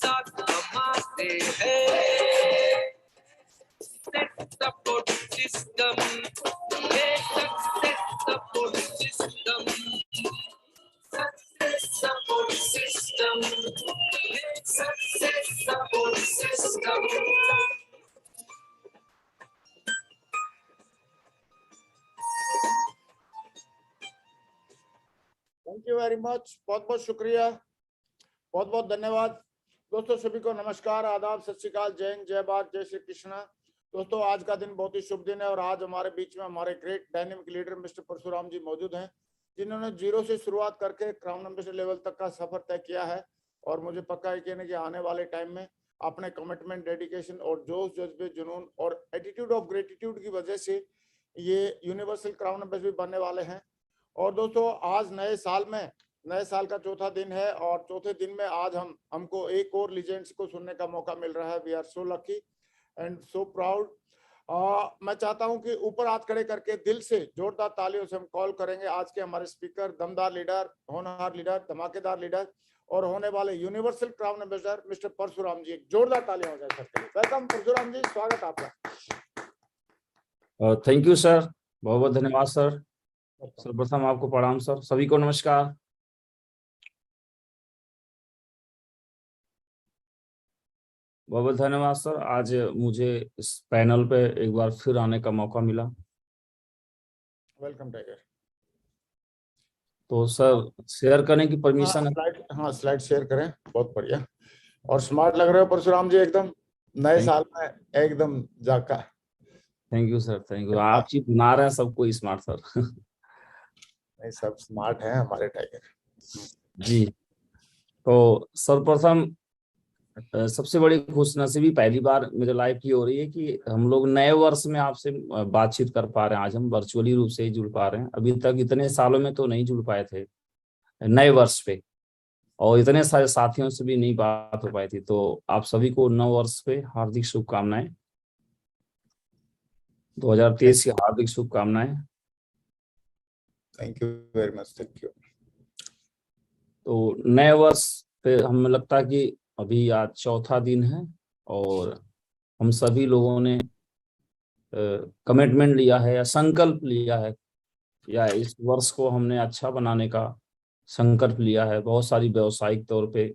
साथ कमाते हैं। Set support system, ये success support system, success support system, ये success support system. Thank you very much, बहुत बहुत शुक्रिया, बहुत बहुत धन्यवाद। दोस्तों सभी को नमस्कार, आदाब, सत श्री अकाल, जय हिंद, जय भारत, जय श्री कृष्ण। दोस्तों आज का दिन बहुत ही शुभ दिन है और आज हमारे बीच में हमारे great dynamic leader mister Parshuram ji मौजूद हैं, जिन्होंने जीरो से शुरुआत करके क्राउन एम्बेसडर लेवल तक का सफर तय किया है। और मुझे पक्का यकीन है कि आने वाले टाइम में अपने कमिटमेंट, डेडिकेशन और जोश, जज्बे, जुनून और एटीट्यूड ऑफ ग्रेटिट्यूड की वजह से ये यूनिवर्सल क्राउन एम्बेसडर बनने वाले हैं। और दोस्तों आज नए साल का चौथा दिन है और चौथे दिन में आज हमको एक और लीजेंड्स को सुनने का मौका मिल रहा है। We are so lucky and so proud. मैं चाहता हूं कि ऊपर हाथ खड़े करके दिल से जोरदार तालियों से हम कॉल करेंगे आज के हमारे स्पीकर, दमदार लीडर, होनहार लीडर, धमाकेदार लीडर और होने वाले universal crown ambassador mister Parshuram ji. एक जोरदार तालियां हो जाए सर। वेलकम परशुराम जी, स्वागत आपका। थैंक यू सर, बहुत बहुत धन्यवाद सर। सर्वप्रथम आपको प्रणाम सर, सभी को नमस्कार। बहुत बहुत धन्यवाद सर, आज मुझे इस पैनल पे एक बार फिर आने का मौका मिला। Welcome tiger. तो सर शेयर करने की परमिशन है? हाँ स्लाइड शेयर करें, बहुत बढ़िया। और स्मार्ट लग रहे हो परशुराम जी, एकदम नए साल में एकदम जाका। Thank you sir, thank you. आप जी बना रहे हैं सबको स्मार्ट सर। नहीं सब स्मार्ट हैं हमारे टाइगर जी। तो सर्वप्रथम सबसे बड़ी खुशनसीबी पहली बार मेरे लाइफ की हो रही है कि हम लोग नए वर्ष में आपसे बातचीत कर पा रहे हैं। आज हम वर्चुअली रूप से ही जुड़ पा रहे हैं। अभी तक इतने सालों में तो नहीं जुड़ पाए थे नए वर्ष पे, और इतने सारे साथियों से भी नहीं बात हो पाई थी। तो आप सभी को नव वर्ष पे हार्दिक शुभकामनाएं, 2023 की हार्दिक शुभकामनाएं। Thank you very much, thank you. तो नए वर्ष पे हमें लगता है कि अभी आज चौथा दिन है और हम सभी लोगों ने कमिटमेंट लिया है या संकल्प लिया है, या इस वर्ष को हमने अच्छा बनाने का संकल्प लिया है। बहुत सारी व्यवसायिक तौर पे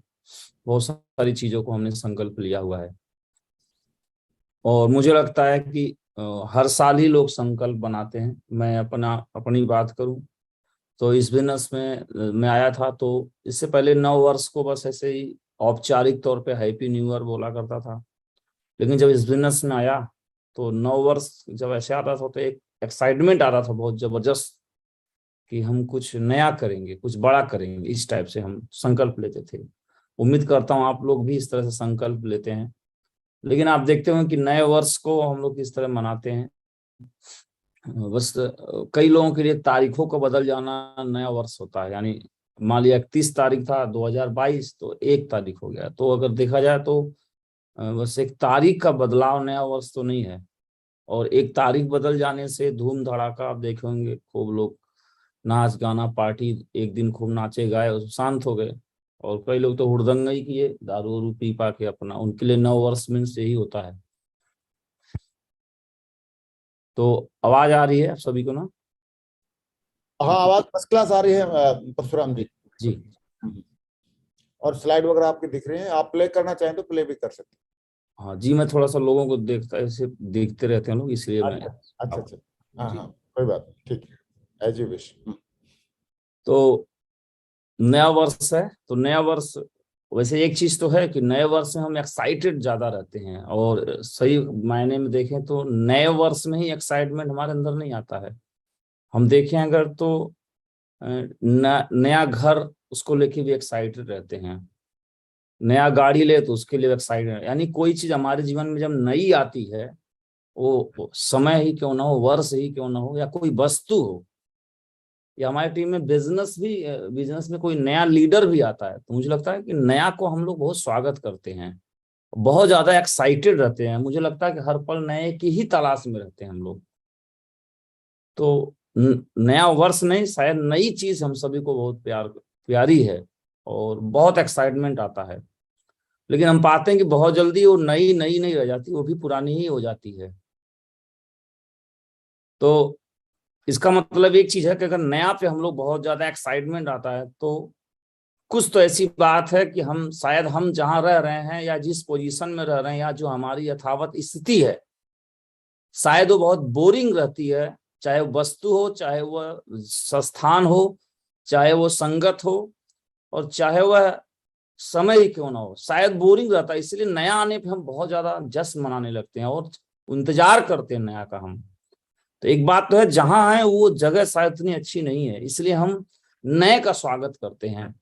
बहुत सारी चीजों को हमने संकल्प लिया हुआ है। और मुझे लगता है कि हर साल ही लोग संकल्प बनाते हैं। मैं अपनी बात करूं तो इस बिजनेस में मैं आया था, तो इससे पहले नव वर्ष को बस ऐसे ही औपचारिक तौर पे हैप्पी न्यू ईयर बोला करता था। लेकिन जब इस बिजनेस में आया तो नव वर्ष जब ऐसे आता था तो एक एक्साइटमेंट आ रहा था बहुत जबरदस्त कि हम कुछ नया करेंगे, कुछ बड़ा करेंगे। इस टाइप से हम संकल्प लेते थे। उम्मीद करता हूँ आप लोग भी इस तरह से संकल्प लेते हैं। लेकिन आप देखते हो कि नए वर्ष को हम लोग किस तरह मनाते हैं। बस कई लोगों के लिए तारीखों का बदल जाना नया वर्ष होता है। यानी मान लिया 31 तारीख था 2022 तो 1 तारीख हो गया। तो अगर देखा जाए तो बस एक तारीख का बदलाव नया वर्ष तो नहीं है। और एक तारीख बदल जाने से धूम धड़ाका आप देखेंगे, खूब लोग नाच गाना पार्टी, एक दिन खूब नाचे गाए और शांत हो गए। और कई लोग तो हुड़दंगई किए, दारू वारू पी पा के अपना। उनके लिए नव वर्ष मीन्स यही होता है। तो आवाज आ रही है आप सभी को ना? हाँ आवाज फर्स्ट क्लास आ रही है परशुराम जी। जी। और स्लाइड वगैरह आपकी दिख रही है, आप प्ले करना चाहें तो प्ले भी कर सकते हैं। हाँ जी, मैं थोड़ा सा लोगों को ऐसे देखते रहते हैं लोग, इसलिए मैं अच्छा हाँ कोई बात नहीं, ठीक है, एज यू विश। तो नया वर्ष है तो नया वर्ष, वैसे एक चीज तो है कि नए वर्ष में हम एक्साइटेड ज्यादा रहते हैं। और सही मायने में देखें तो नए वर्ष में ही एक्साइटमेंट हमारे अंदर नहीं आता है। हम देखें अगर तो नया घर, उसको लेके भी एक्साइटेड रहते हैं। नया गाड़ी ले तो उसके लिए एक्साइटेड। यानी कोई चीज हमारे जीवन में जब नई आती है, वो समय ही क्यों ना हो, वर्ष ही क्यों ना हो, या कोई वस्तु हो, या हमारी टीम में बिजनेस में कोई नया लीडर भी आता है, तो मुझे लगता है कि नया को हम लोग बहुत स्वागत करते हैं, बहुत ज्यादा एक्साइटेड रहते हैं। मुझे लगता है कि हर पल नए की ही तलाश में रहते हैं हम लोग। तो नया वर्ष नहीं, शायद नई चीज हम सभी को बहुत प्यारी है और बहुत एक्साइटमेंट आता है। लेकिन हम पाते हैं कि बहुत जल्दी वो नई नई नहीं रह जाती, वो भी पुरानी ही हो जाती है। तो इसका मतलब एक चीज है कि अगर नया पे हम लोग बहुत ज्यादा एक्साइटमेंट आता है तो कुछ तो ऐसी बात है कि हम शायद हम जहां रह रहे हैं या जिस पोजीशन में रह रहे हैं या जो हमारी यथावत स्थिति है, शायद वो बहुत बोरिंग रहती है। चाहे वो वस्तु हो, चाहे वह संस्थान हो, चाहे वो संगत हो, और चाहे वह समय ही क्यों ना हो, शायद बोरिंग रहता है। इसलिए नया आने पे हम बहुत ज्यादा जश्न मनाने लगते हैं और इंतजार करते हैं नया का हम। तो एक बात तो है, जहां है वो जगह शायद इतनी अच्छी नहीं है, इसलिए हम नए का स्वागत करते हैं।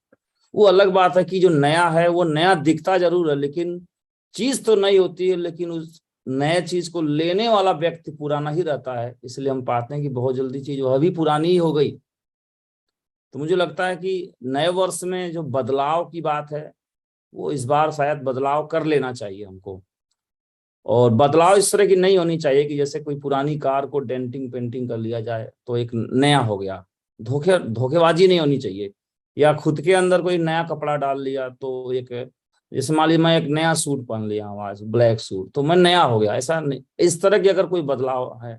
वो अलग बात है कि जो नया है वो नया दिखता जरूर है, लेकिन चीज तो नई होती है, लेकिन उस नए चीज को लेने वाला व्यक्ति पुराना ही रहता है। इसलिए हम पाते हैं कि बहुत जल्दी चीज वह भी पुरानी ही हो गई। तो मुझे लगता है कि नए वर्ष में जो बदलाव की बात है, वो इस बार शायद बदलाव कर लेना चाहिए हमको। और बदलाव इस तरह की नहीं होनी चाहिए कि जैसे कोई पुरानी कार को डेंटिंग पेंटिंग कर लिया जाए तो एक नया हो गया। धोखेबाजी नहीं होनी चाहिए। या खुद के अंदर कोई नया कपड़ा डाल लिया तो एक, जैसे मान लीजिए मैं एक नया सूट पहन लिया हूँ आज, ब्लैक सूट, तो मैं नया हो गया, ऐसा नहीं। इस तरह की अगर कोई बदलाव है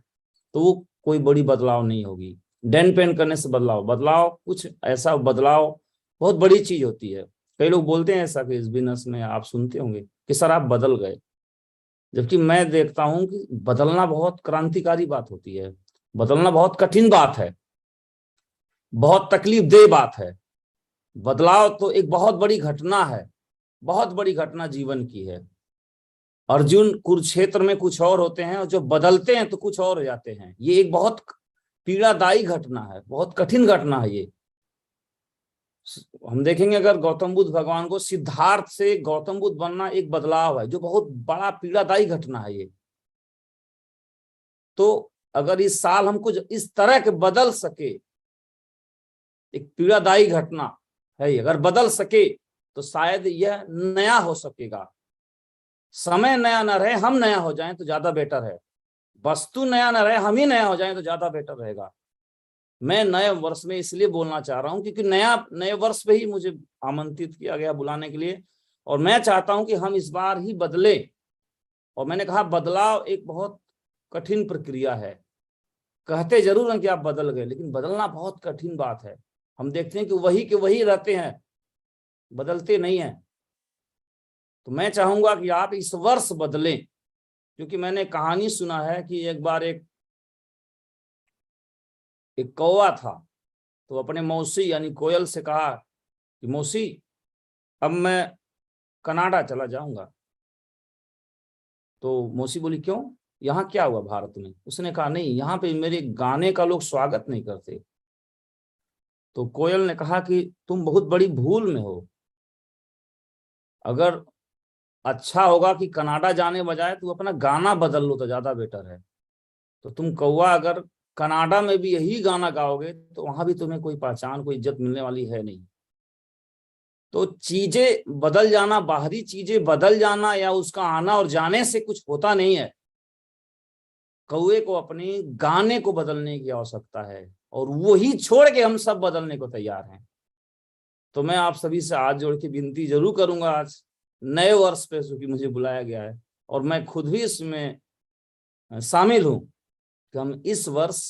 तो वो कोई बड़ी बदलाव नहीं होगी। डेंट पेंट करने से बदलाव बदलाव कुछ ऐसा बदलाव बहुत बड़ी चीज होती है। कई लोग बोलते हैं ऐसा कि इस बिजनेस में आप सुनते होंगे कि सर आप बदल गए, जबकि मैं देखता हूं कि बदलना बहुत क्रांतिकारी बात होती है। बदलना बहुत कठिन बात है, बहुत तकलीफदेह बात है। बदलाव तो एक बहुत बड़ी घटना है, बहुत बड़ी घटना जीवन की है। अर्जुन कुरुक्षेत्र में कुछ और होते हैं और जो बदलते हैं तो कुछ और हो जाते हैं। ये एक बहुत पीड़ादायी घटना है, बहुत कठिन घटना है ये। हम देखेंगे अगर गौतम बुद्ध भगवान को, सिद्धार्थ से गौतम बुद्ध बनना एक बदलाव है जो बहुत बड़ा पीड़ादायी घटना है ये। तो अगर इस साल हम कुछ इस तरह के बदल सके, एक पीड़ादायी घटना है, अगर बदल सके तो शायद यह नया हो सकेगा। समय नया न रहे, हम नया हो जाएं तो ज्यादा बेटर है। वस्तु नया न रहे, हम ही नया हो जाएं तो ज्यादा बेटर रहेगा। मैं नए वर्ष में इसलिए बोलना चाह रहा हूं क्योंकि नए वर्ष पे ही मुझे आमंत्रित किया गया बुलाने के लिए, और मैं चाहता हूं कि हम इस बार ही बदले। और मैंने कहा बदलाव एक बहुत कठिन प्रक्रिया है। कहते जरूर हैं कि आप बदल गए, लेकिन बदलना बहुत कठिन बात है। हम देखते हैं कि वही के वही रहते हैं, बदलते नहीं हैं। तो मैं चाहूंगा कि आप इस वर्ष बदलें, क्योंकि मैंने कहानी सुना है कि एक बार एक कौवा था, तो अपने मौसी यानी कोयल से कहा कि मौसी अब मैं कनाडा चला जाऊंगा। तो मौसी बोली क्यों, यहाँ क्या हुआ भारत में? उसने कहा नहीं, यहाँ पे मेरे गाने का लोग स्वागत नहीं करते। तो कोयल ने कहा कि तुम बहुत बड़ी भूल में हो। अगर अच्छा होगा कि कनाडा जाने बजाय तू अपना गाना बदल लो तो ज्यादा बेटर है। तो तुम कौवा अगर कनाडा में भी यही गाना गाओगे तो वहां भी तुम्हें कोई पहचान, कोई इज्जत मिलने वाली है नहीं। तो चीजें बदल जाना, बाहरी चीजें बदल जाना या उसका आना और जाने से कुछ होता नहीं है। कौवे को अपने गाने को बदलने की आवश्यकता है, और वही छोड़ के हम सब बदलने को तैयार हैं। तो मैं आप सभी से हाथ जोड़ के विनती जरूर करूंगा आज नए वर्ष पे, क्योंकि मुझे बुलाया गया है और मैं खुद भी इसमें शामिल हूं, कि हम इस वर्ष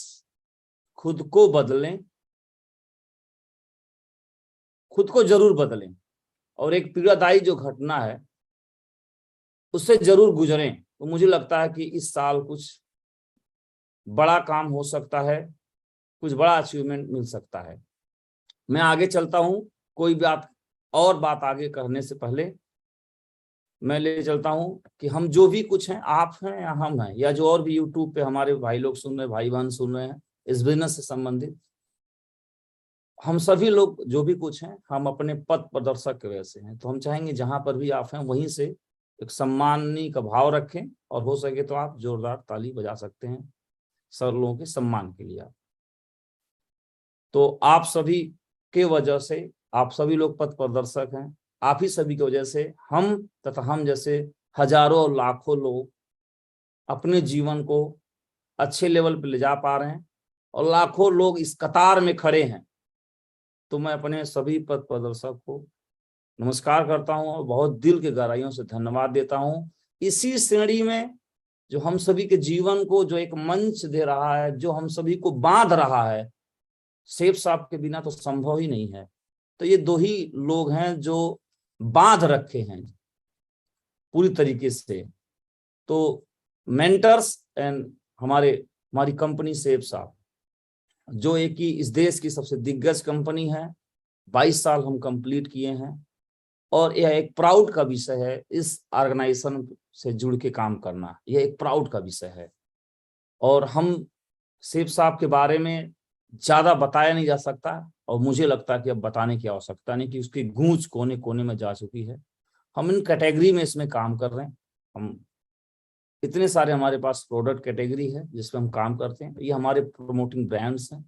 खुद को बदलें, खुद को जरूर बदलें, और एक पीड़ादायी जो घटना है उससे जरूर गुजरें। तो मुझे लगता है कि इस साल कुछ बड़ा काम हो सकता है, कुछ बड़ा अचीवमेंट मिल सकता है। मैं आगे चलता हूं, कोई बात आगे करने से पहले मैं ले चलता हूं कि हम जो भी कुछ हैं, आप हैं या हम हैं, या जो और भी यूट्यूब पे हमारे भाई लोग सुन रहे हैं, भाई बहन सुन रहे हैं इस बिजनेस से संबंधित, हम सभी लोग जो भी कुछ हैं, हम अपने पथ प्रदर्शक के वैसे हैं। तो हम चाहेंगे जहां पर भी आप हैं वहीं से एक सम्मानी का भाव रखें, और हो सके तो आप जोरदार ताली बजा सकते हैं सर लोगों के सम्मान के लिए। तो आप सभी के वजह से, आप सभी लोग पथ प्रदर्शक हैं, आप ही सभी की वजह से हम तथा हम जैसे हजारों और लाखों लोग अपने जीवन को अच्छे लेवल पर ले जा पा रहे हैं, और लाखों लोग इस कतार में खड़े हैं। तो मैं अपने सभी पथ प्रदर्शक को नमस्कार करता हूं और बहुत दिल के गहराइयों से धन्यवाद देता हूं। इसी श्रेणी में जो हम सभी के जीवन को जो एक मंच दे रहा है, जो हम सभी को बांध रहा है, सेठ साहब के बिना तो संभव ही नहीं है। तो ये दो ही लोग हैं जो बांध रखे हैं पूरी तरीके से। तो मेंटर्स एंड हमारी कंपनी सेठ साहब, जो एक ही इस देश की सबसे दिग्गज कंपनी है। 22 साल हम कंप्लीट किए हैं और यह एक प्राउड का विषय है। इस ऑर्गेनाइजेशन से जुड़ के काम करना, यह एक प्राउड का विषय है। और हम सेठ साहब के बारे में ज्यादा बताया नहीं जा सकता और मुझे लगता है कि अब बताने की आवश्यकता नहीं, कि उसकी गूंज कोने कोने में जा चुकी है। हम इन कैटेगरी में इसमें काम कर रहे हैं। हम इतने सारे हमारे पास प्रोडक्ट कैटेगरी है जिसमें हम काम करते हैं। ये हमारे प्रमोटिंग ब्रांड्स हैं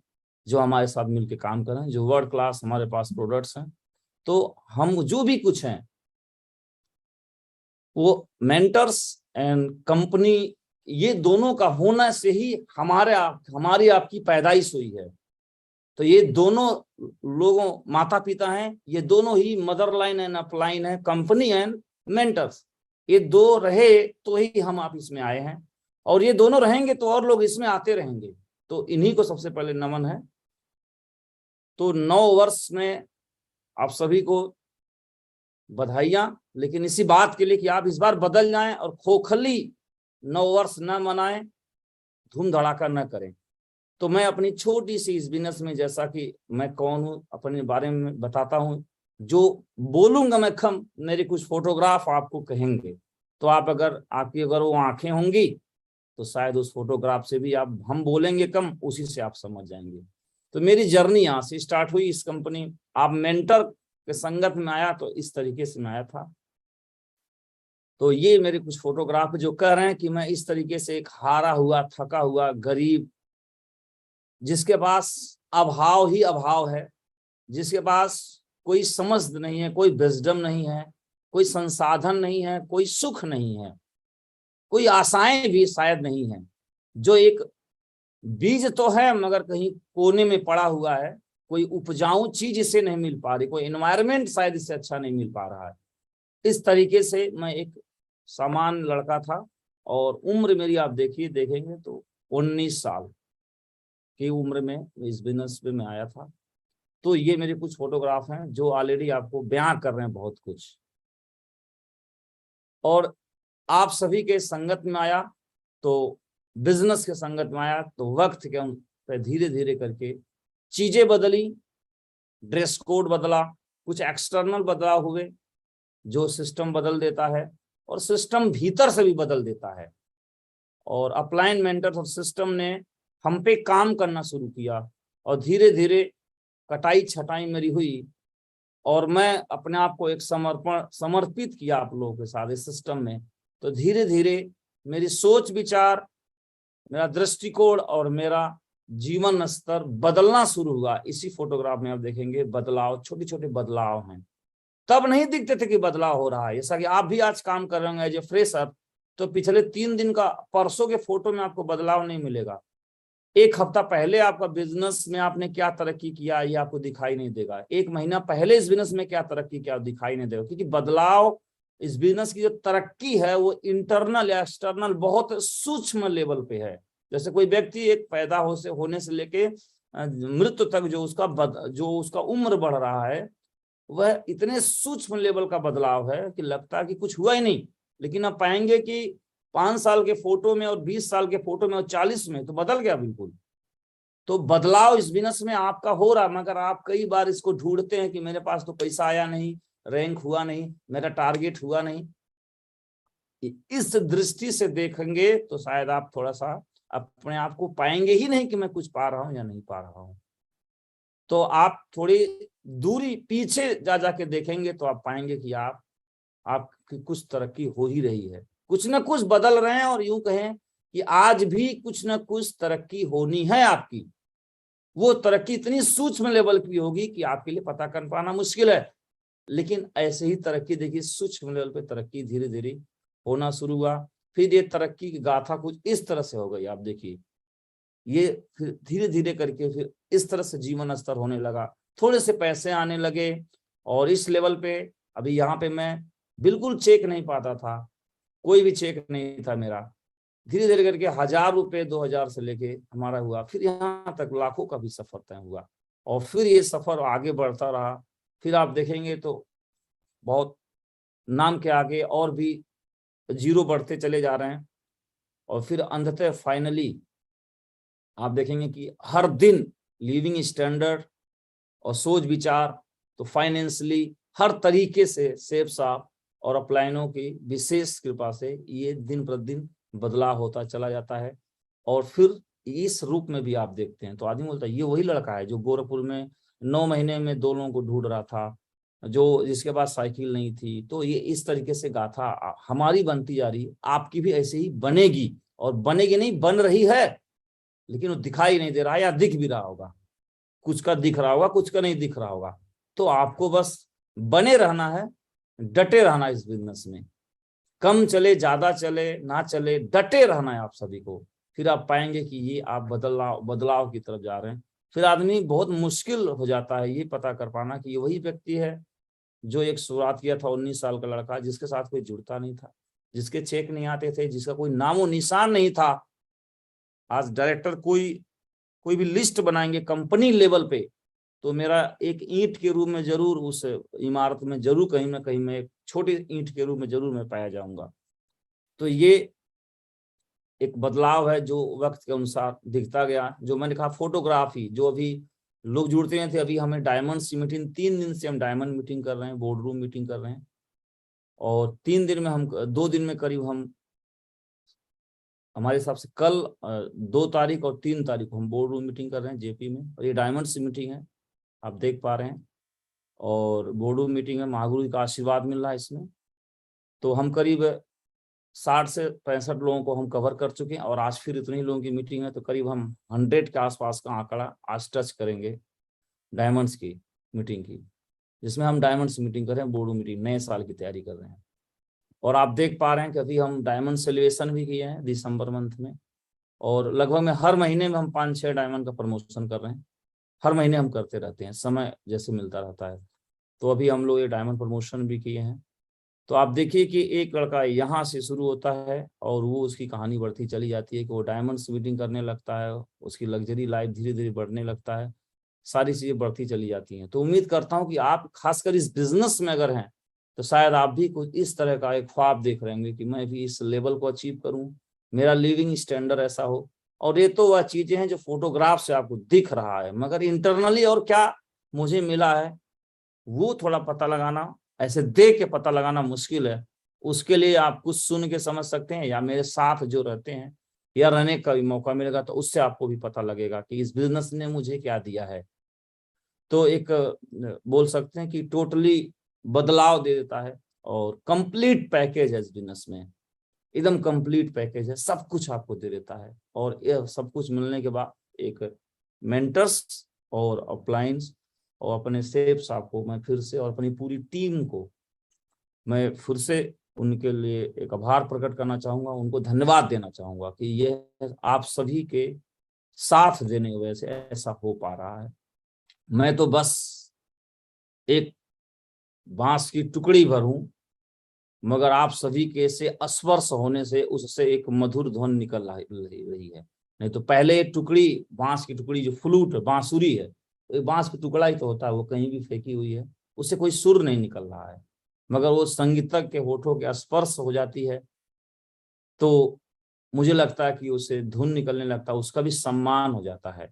जो हमारे साथ मिलकर काम कर रहे हैं, जो वर्ल्ड क्लास हमारे पास प्रोडक्ट्स हैं। तो हम जो भी कुछ हैं वो मेंटर्स एंड कंपनी, ये दोनों का होना से ही हमारी आपकी पैदाइश हुई है। तो ये दोनों लोगों माता पिता हैं, ये दोनों ही मदर लाइन एंड अपलाइन है, कंपनी एंड मेंटर्स। ये दो रहे तो ही हम आप इसमें आए हैं, और ये दोनों रहेंगे तो और लोग इसमें आते रहेंगे। तो इन्हीं को सबसे पहले नमन है। तो 9 वर्ष में आप सभी को बधाइयां, लेकिन इसी बात के लिए कि आप इस बार बदल जाएं और खोखली 9 वर्ष न मनाएं, धूम धड़ाका न करें। तो मैं अपनी छोटी सी इस बिजनेस में, जैसा कि मैं कौन हूँ अपने बारे में बताता हूँ, जो बोलूंगा मैं कम, मेरे कुछ फोटोग्राफ आपको कहेंगे, तो आप आपकी अगर वो आंखें होंगी तो शायद उस फोटोग्राफ से भी हम बोलेंगे कम, उसी से आप समझ जाएंगे। तो मेरी जर्नी यहाँ से स्टार्ट हुई। इस कंपनी, आप मेंटर के संगत में आया तो इस तरीके से मैं आया था। तो ये मेरे कुछ फोटोग्राफ जो कह रहे हैं कि मैं इस तरीके से एक हारा हुआ, थका हुआ गरीब, जिसके पास अभाव ही अभाव है, जिसके पास कोई समझ नहीं है, कोई विजडम नहीं है, कोई संसाधन नहीं है, कोई सुख नहीं है, कोई आशाएं भी शायद नहीं है, जो एक बीज तो है मगर कहीं कोने में पड़ा हुआ है, कोई उपजाऊ चीज इसे नहीं मिल पा रही, कोई एनवायरनमेंट शायद इससे अच्छा नहीं मिल पा रहा है। इस तरीके से मैं एक सामान्य लड़का था, और उम्र मेरी आप देखेंगे तो 19 साल की उम्र में इस बिजनेस पे मैं आया था। तो ये मेरे कुछ फोटोग्राफ हैं जो ऑलरेडी आपको बयां कर रहे हैं बहुत कुछ। और आप सभी के संगत में आया, तो बिजनेस के संगत में आया, तो वक्त के धीरे धीरे करके चीजें बदली, ड्रेस कोड बदला, कुछ एक्सटर्नल बदलाव हुए जो सिस्टम बदल देता है, और सिस्टम भीतर से भी बदल देता है। और अपलाइन मेंटर्स और सिस्टम ने हम पे काम करना शुरू किया, और धीरे धीरे कटाई छटाई मेरी हुई, और मैं अपने आप को एक समर्पित किया आप लोगों के साथ इस सिस्टम में। तो धीरे धीरे मेरी सोच विचार, मेरा दृष्टिकोण और मेरा जीवन स्तर बदलना शुरू हुआ। इसी फोटोग्राफ में आप देखेंगे बदलाव, छोटे छोटे बदलाव हैं। तब नहीं दिखते थे कि बदलाव हो रहा है। जैसा कि आप भी आज काम कर रहे होंगे एज ए फ्रेशर, तो पिछले 3 दिन का, परसों के फोटो में आपको बदलाव नहीं मिलेगा। 1 हफ्ता पहले आपका बिजनेस में आपने क्या तरक्की किया ये आपको दिखाई नहीं देगा। 1 महीना पहले इस बिजनेस में क्या तरक्की किया दिखाई नहीं देगा, क्योंकि बदलाव, इस बिजनेस की जो तरक्की है वो इंटरनल या एक्सटर्नल बहुत सूक्ष्म लेवल पे है। जैसे कोई व्यक्ति एक पैदा होने से लेके मृत्यु तक जो उसका उम्र बढ़ रहा है, वह इतने सूक्ष्म लेवल का बदलाव है कि लगता है कि कुछ हुआ ही नहीं। लेकिन आप पाएंगे कि 5 साल के फोटो में और 20 साल के फोटो में और 40 में तो बदल गया बिल्कुल। तो बदलाव इस बिजनेस में आपका हो रहा, मगर आप कई बार इसको ढूंढते हैं कि मेरे पास तो पैसा आया नहीं, रैंक हुआ नहीं, मेरा टारगेट हुआ नहीं। इस दृष्टि से देखेंगे तो शायद आप थोड़ा सा अपने आप को पाएंगे ही नहीं कि मैं कुछ पा रहा हूं या नहीं पा रहा हूं। तो आप थोड़ी दूरी पीछे जाके देखेंगे तो आप पाएंगे कि आपकी कुछ तरक्की हो ही रही है, कुछ ना कुछ बदल रहे हैं। और यूं कहें कि आज भी कुछ ना कुछ तरक्की होनी है आपकी। वो तरक्की इतनी सूक्ष्म लेवल की होगी कि आपके लिए पता कर पाना मुश्किल है, लेकिन ऐसे ही तरक्की देखिए, सूक्ष्म लेवल पे तरक्की धीरे धीरे होना शुरू हुआ। फिर ये तरक्की की गाथा कुछ इस तरह से हो गई, आप देखिए, ये फिर धीरे धीरे करके फिर इस तरह से जीवन स्तर होने लगा, थोड़े से पैसे आने लगे, और इस लेवल पे अभी यहाँ पे मैं बिल्कुल चेक नहीं पाता था, कोई भी चेक नहीं था मेरा। धीरे धीरे करके 1000 रुपए 2000 से लेके हमारा हुआ, फिर यहाँ तक लाखों का भी सफर तय हुआ, और फिर ये सफर आगे बढ़ता रहा। फिर आप देखेंगे तो बहुत नाम के आगे और भी जीरो बढ़ते चले जा रहे हैं, और फिर अंततः फाइनली आप देखेंगे कि हर दिन लिविंग स्टैंडर्ड और सोच विचार, तो फाइनेंशियली हर तरीके से सेफ साफ और अपलाइनों की विशेष कृपा से ये दिन प्रतिदिन बदलाव होता चला जाता है। और फिर इस रूप में भी आप देखते हैं तो आदमी बोलता है ये वही लड़का है जो गोरखपुर में 9 महीने में 2 लोगों को ढूंढ रहा था, जो जिसके पास साइकिल नहीं थी। तो ये इस तरीके से गाथा हमारी बनती जा रही, आपकी भी ऐसे ही बनेगी, और बनेगी नहीं, बन रही है, लेकिन वो दिखाई नहीं दे रहा है, या दिख भी रहा होगा, कुछ का दिख रहा होगा, कुछ का नहीं दिख रहा होगा। तो आपको बस बने रहना है, डटे रहना इस बिजनेस में, कम चले ज्यादा चले ना चले, डटे रहना है आप सभी को। फिर आप पाएंगे कि ये आप बदलाव की तरफ जा रहे हैं। फिर आदमी बहुत मुश्किल हो जाता है ये पता कर पाना कि ये वही व्यक्ति है जो एक शुरुआत किया था 19 साल का लड़का, जिसके साथ कोई जुड़ता नहीं था, जिसके चेक नहीं आते थे, जिसका कोई नामो निशान नहीं था। आज डायरेक्टर कोई भी लिस्ट बनाएंगे कंपनी लेवल पे, तो मेरा एक ईंट के रूप में जरूर उस इमारत में जरूर कहीं ना कहीं मैं एक छोटी ईंट के रूप में जरूर मैं पाया जाऊंगा। तो ये एक बदलाव है जो वक्त के अनुसार दिखता गया। जो मैंने कहा फोटोग्राफी, जो अभी लोग जुड़ते हैं थे, अभी हमें डायमंड की मीटिंग 3 दिन से हम डायमंड मीटिंग कर रहे हैं, बोर्ड रूम मीटिंग कर रहे हैं, और 3 दिन में हम 2 दिन में करीब हम हमारे हिसाब से कल 2 तारीख और 3 तारीख को हम बोर्ड रूम मीटिंग कर रहे हैं जेपी में, और ये डायमंड की मीटिंग है आप देख पा रहे हैं, और बोर्ड रूम मीटिंग है, महागुरु का आशीर्वाद मिल रहा है इसमें। तो हम करीब 60 से 65 लोगों को हम कवर कर चुके हैं, और आज फिर इतने लोगों की मीटिंग है, तो करीब हम 100 के आसपास का आंकड़ा आज टच करेंगे डायमंड्स की मीटिंग की, जिसमें हम डायमंड्स मीटिंग कर रहे हैं, बोर्ड मीटिंग नए साल की तैयारी कर रहे हैं। और आप देख पा रहे हैं कि अभी हम डायमंड सेलिब्रेशन भी किए हैं दिसंबर मंथ में, और लगभग में हर महीने में हम 5-6 डायमंड का प्रमोशन कर रहे हैं, हर महीने हम करते रहते हैं, समय जैसे मिलता रहता है। तो अभी हम लोग ये डायमंड प्रमोशन भी किए हैं। तो आप देखिए कि एक लड़का यहाँ से शुरू होता है और वो उसकी कहानी बढ़ती चली जाती है कि वो डायमंड्स मीटिंग करने लगता है, उसकी लग्जरी लाइफ धीरे धीरे बढ़ने लगता है, सारी चीजें बढ़ती चली जाती हैं। तो उम्मीद करता हूँ कि आप खासकर इस बिजनेस में अगर हैं तो शायद आप भी कुछ इस तरह का एक ख्वाब देख रहे होंगे कि मैं भी इस लेवल को अचीव करूं, मेरा लिविंग स्टैंडर्ड ऐसा हो। और ये तो वह चीजें हैं जो फोटोग्राफ से आपको दिख रहा है, मगर इंटरनली और क्या मुझे मिला है वो थोड़ा पता लगाना, ऐसे देख के पता लगाना मुश्किल है। उसके लिए आप कुछ सुन के समझ सकते हैं, या मेरे साथ जो रहते हैं या रहने का भी मौका मिलेगा तो उससे आपको भी पता लगेगा कि इस बिजनेस ने मुझे क्या दिया है। तो एक बोल सकते हैं कि टोटली बदलाव दे देता है, और कंप्लीट पैकेज है इस बिजनेस में, एकदम कंप्लीट पैकेज है, सब कुछ आपको दे देता है। और यह सब कुछ मिलने के बाद एक मेंटर्स और अपलाइंस और अपने सेफ्स आपको मैं फिर से, और अपनी पूरी टीम को मैं फिर से उनके लिए एक आभार प्रकट करना चाहूंगा, उनको धन्यवाद देना चाहूंगा कि ये आप सभी के साथ देने की वजह से ऐसा हो पा रहा है। मैं तो बस एक बांस की टुकड़ी भर हूं, मगर आप सभी के से स्पर्श होने से उससे एक मधुर ध्वनि निकल रही है। नहीं तो पहले टुकड़ी, बांस की टुकड़ी जो फ्लूट बांसुरी है, तो बांस की टुकड़ा ही तो होता है, वो कहीं भी फेंकी हुई है, उससे कोई सुर नहीं निकल रहा है, मगर वो संगीतज्ञ के होठों के स्पर्श हो जाती है तो मुझे लगता है कि उसे धुन निकलने लगता है, उसका भी सम्मान हो जाता है।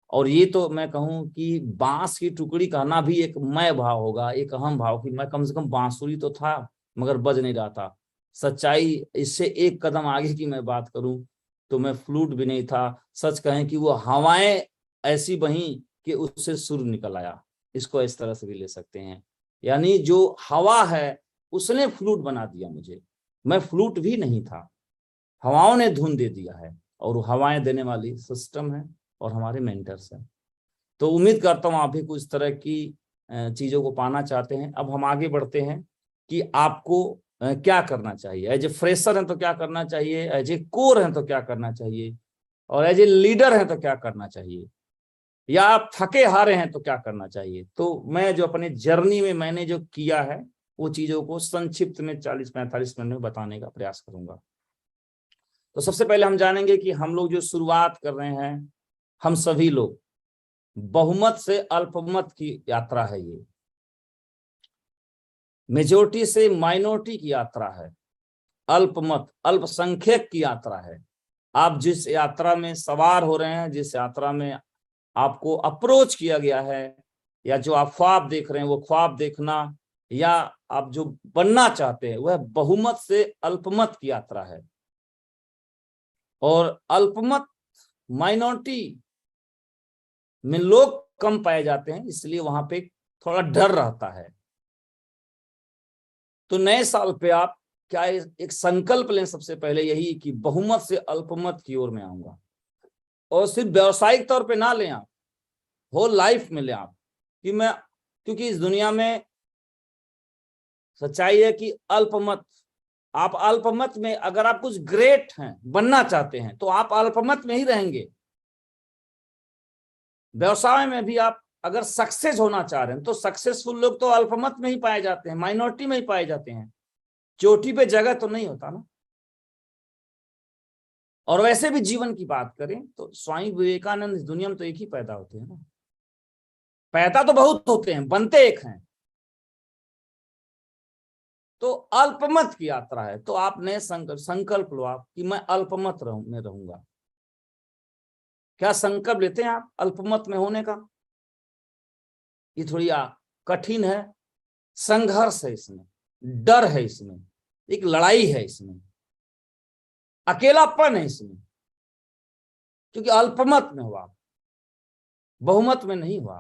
और ये तो मैं कहूं कि बांस की टुकड़ी कहना भी एक मय भाव होगा, एक अहम भाव कि मैं कम से कम बांसुरी तो था मगर बज नहीं रहा था। सच्चाई इससे एक कदम आगे की मैं बात करूं तो मैं फ्लूट भी नहीं था, सच कहें कि वो हवाएं ऐसी बही कि उससे सुर निकल आया, इसको इस तरह से भी ले सकते हैं। यानी जो हवा है उसने फ्लूट बना दिया मुझे, मैं फ्लूट भी नहीं था, हवाओं ने धुन दे दिया है, और हवाएं देने वाली सिस्टम है और हमारे मेंटर्स हैं। तो उम्मीद करता हूं आप भी कुछ तरह की चीजों को पाना चाहते हैं। अब हम आगे बढ़ते हैं कि आपको क्या करना चाहिए। एज ए फ्रेशर हैं तो क्या करना चाहिए, एज ए कोर हैं तो क्या करना चाहिए, और एज ए लीडर हैं तो क्या करना चाहिए, या आप थके हारे हैं तो क्या करना चाहिए। तो मैं जो अपने जर्नी में मैंने जो किया है वो चीजों को संक्षिप्त में 40-45 मिनट में बताने का प्रयास करूंगा। तो सबसे पहले हम जानेंगे कि हम लोग जो शुरुआत कर रहे हैं, हम सभी लोग बहुमत से अल्पमत की यात्रा है। ये मेजोरिटी से माइनॉरिटी की यात्रा है, अल्पमत अल्पसंख्यक की यात्रा है। आप जिस यात्रा में सवार हो रहे हैं, जिस यात्रा में आपको अप्रोच किया गया है, या जो आप ख्वाब देख रहे हैं, वो ख्वाब देखना या आप जो बनना चाहते हैं, वह बहुमत से अल्पमत की यात्रा है। और अल्पमत माइनॉरिटी में लोग कम पाए जाते हैं, इसलिए वहां पे थोड़ा डर रहता है। तो नए साल पे आप क्या एक संकल्प लें, सबसे पहले यही कि बहुमत से अल्पमत की ओर में आऊंगा। और सिर्फ व्यावसायिक तौर पे ना लें, आप होल लाइफ में लें आप, कि मैं, क्योंकि इस दुनिया में सच्चाई है कि अल्पमत, आप अल्पमत में, अगर आप कुछ ग्रेट हैं, बनना चाहते हैं, तो आप अल्पमत में ही रहेंगे। व्यवसाय में भी आप अगर सक्सेस होना चाह रहे हैं, तो सक्सेसफुल लोग तो अल्पमत में ही पाए जाते हैं, माइनॉरिटी में ही पाए जाते हैं, चोटी पे जगह तो नहीं होता ना। और वैसे भी जीवन की बात करें तो स्वामी विवेकानंद इस दुनिया में तो एक ही पैदा होते हैं ना, पैदा तो बहुत होते हैं, बनते एक हैं। तो अल्पमत की यात्रा है, तो आप नए संकल्प लो आप कि मैं अल्पमत में रहूंगा। क्या संकल्प लेते हैं आप अल्पमत में होने का? ये थोड़ी कठिन है, संघर्ष है इसमें, डर है इसमें, एक लड़ाई है इसमें, अकेलापन है इसमें, क्योंकि अल्पमत में हुआ, बहुमत में नहीं हुआ।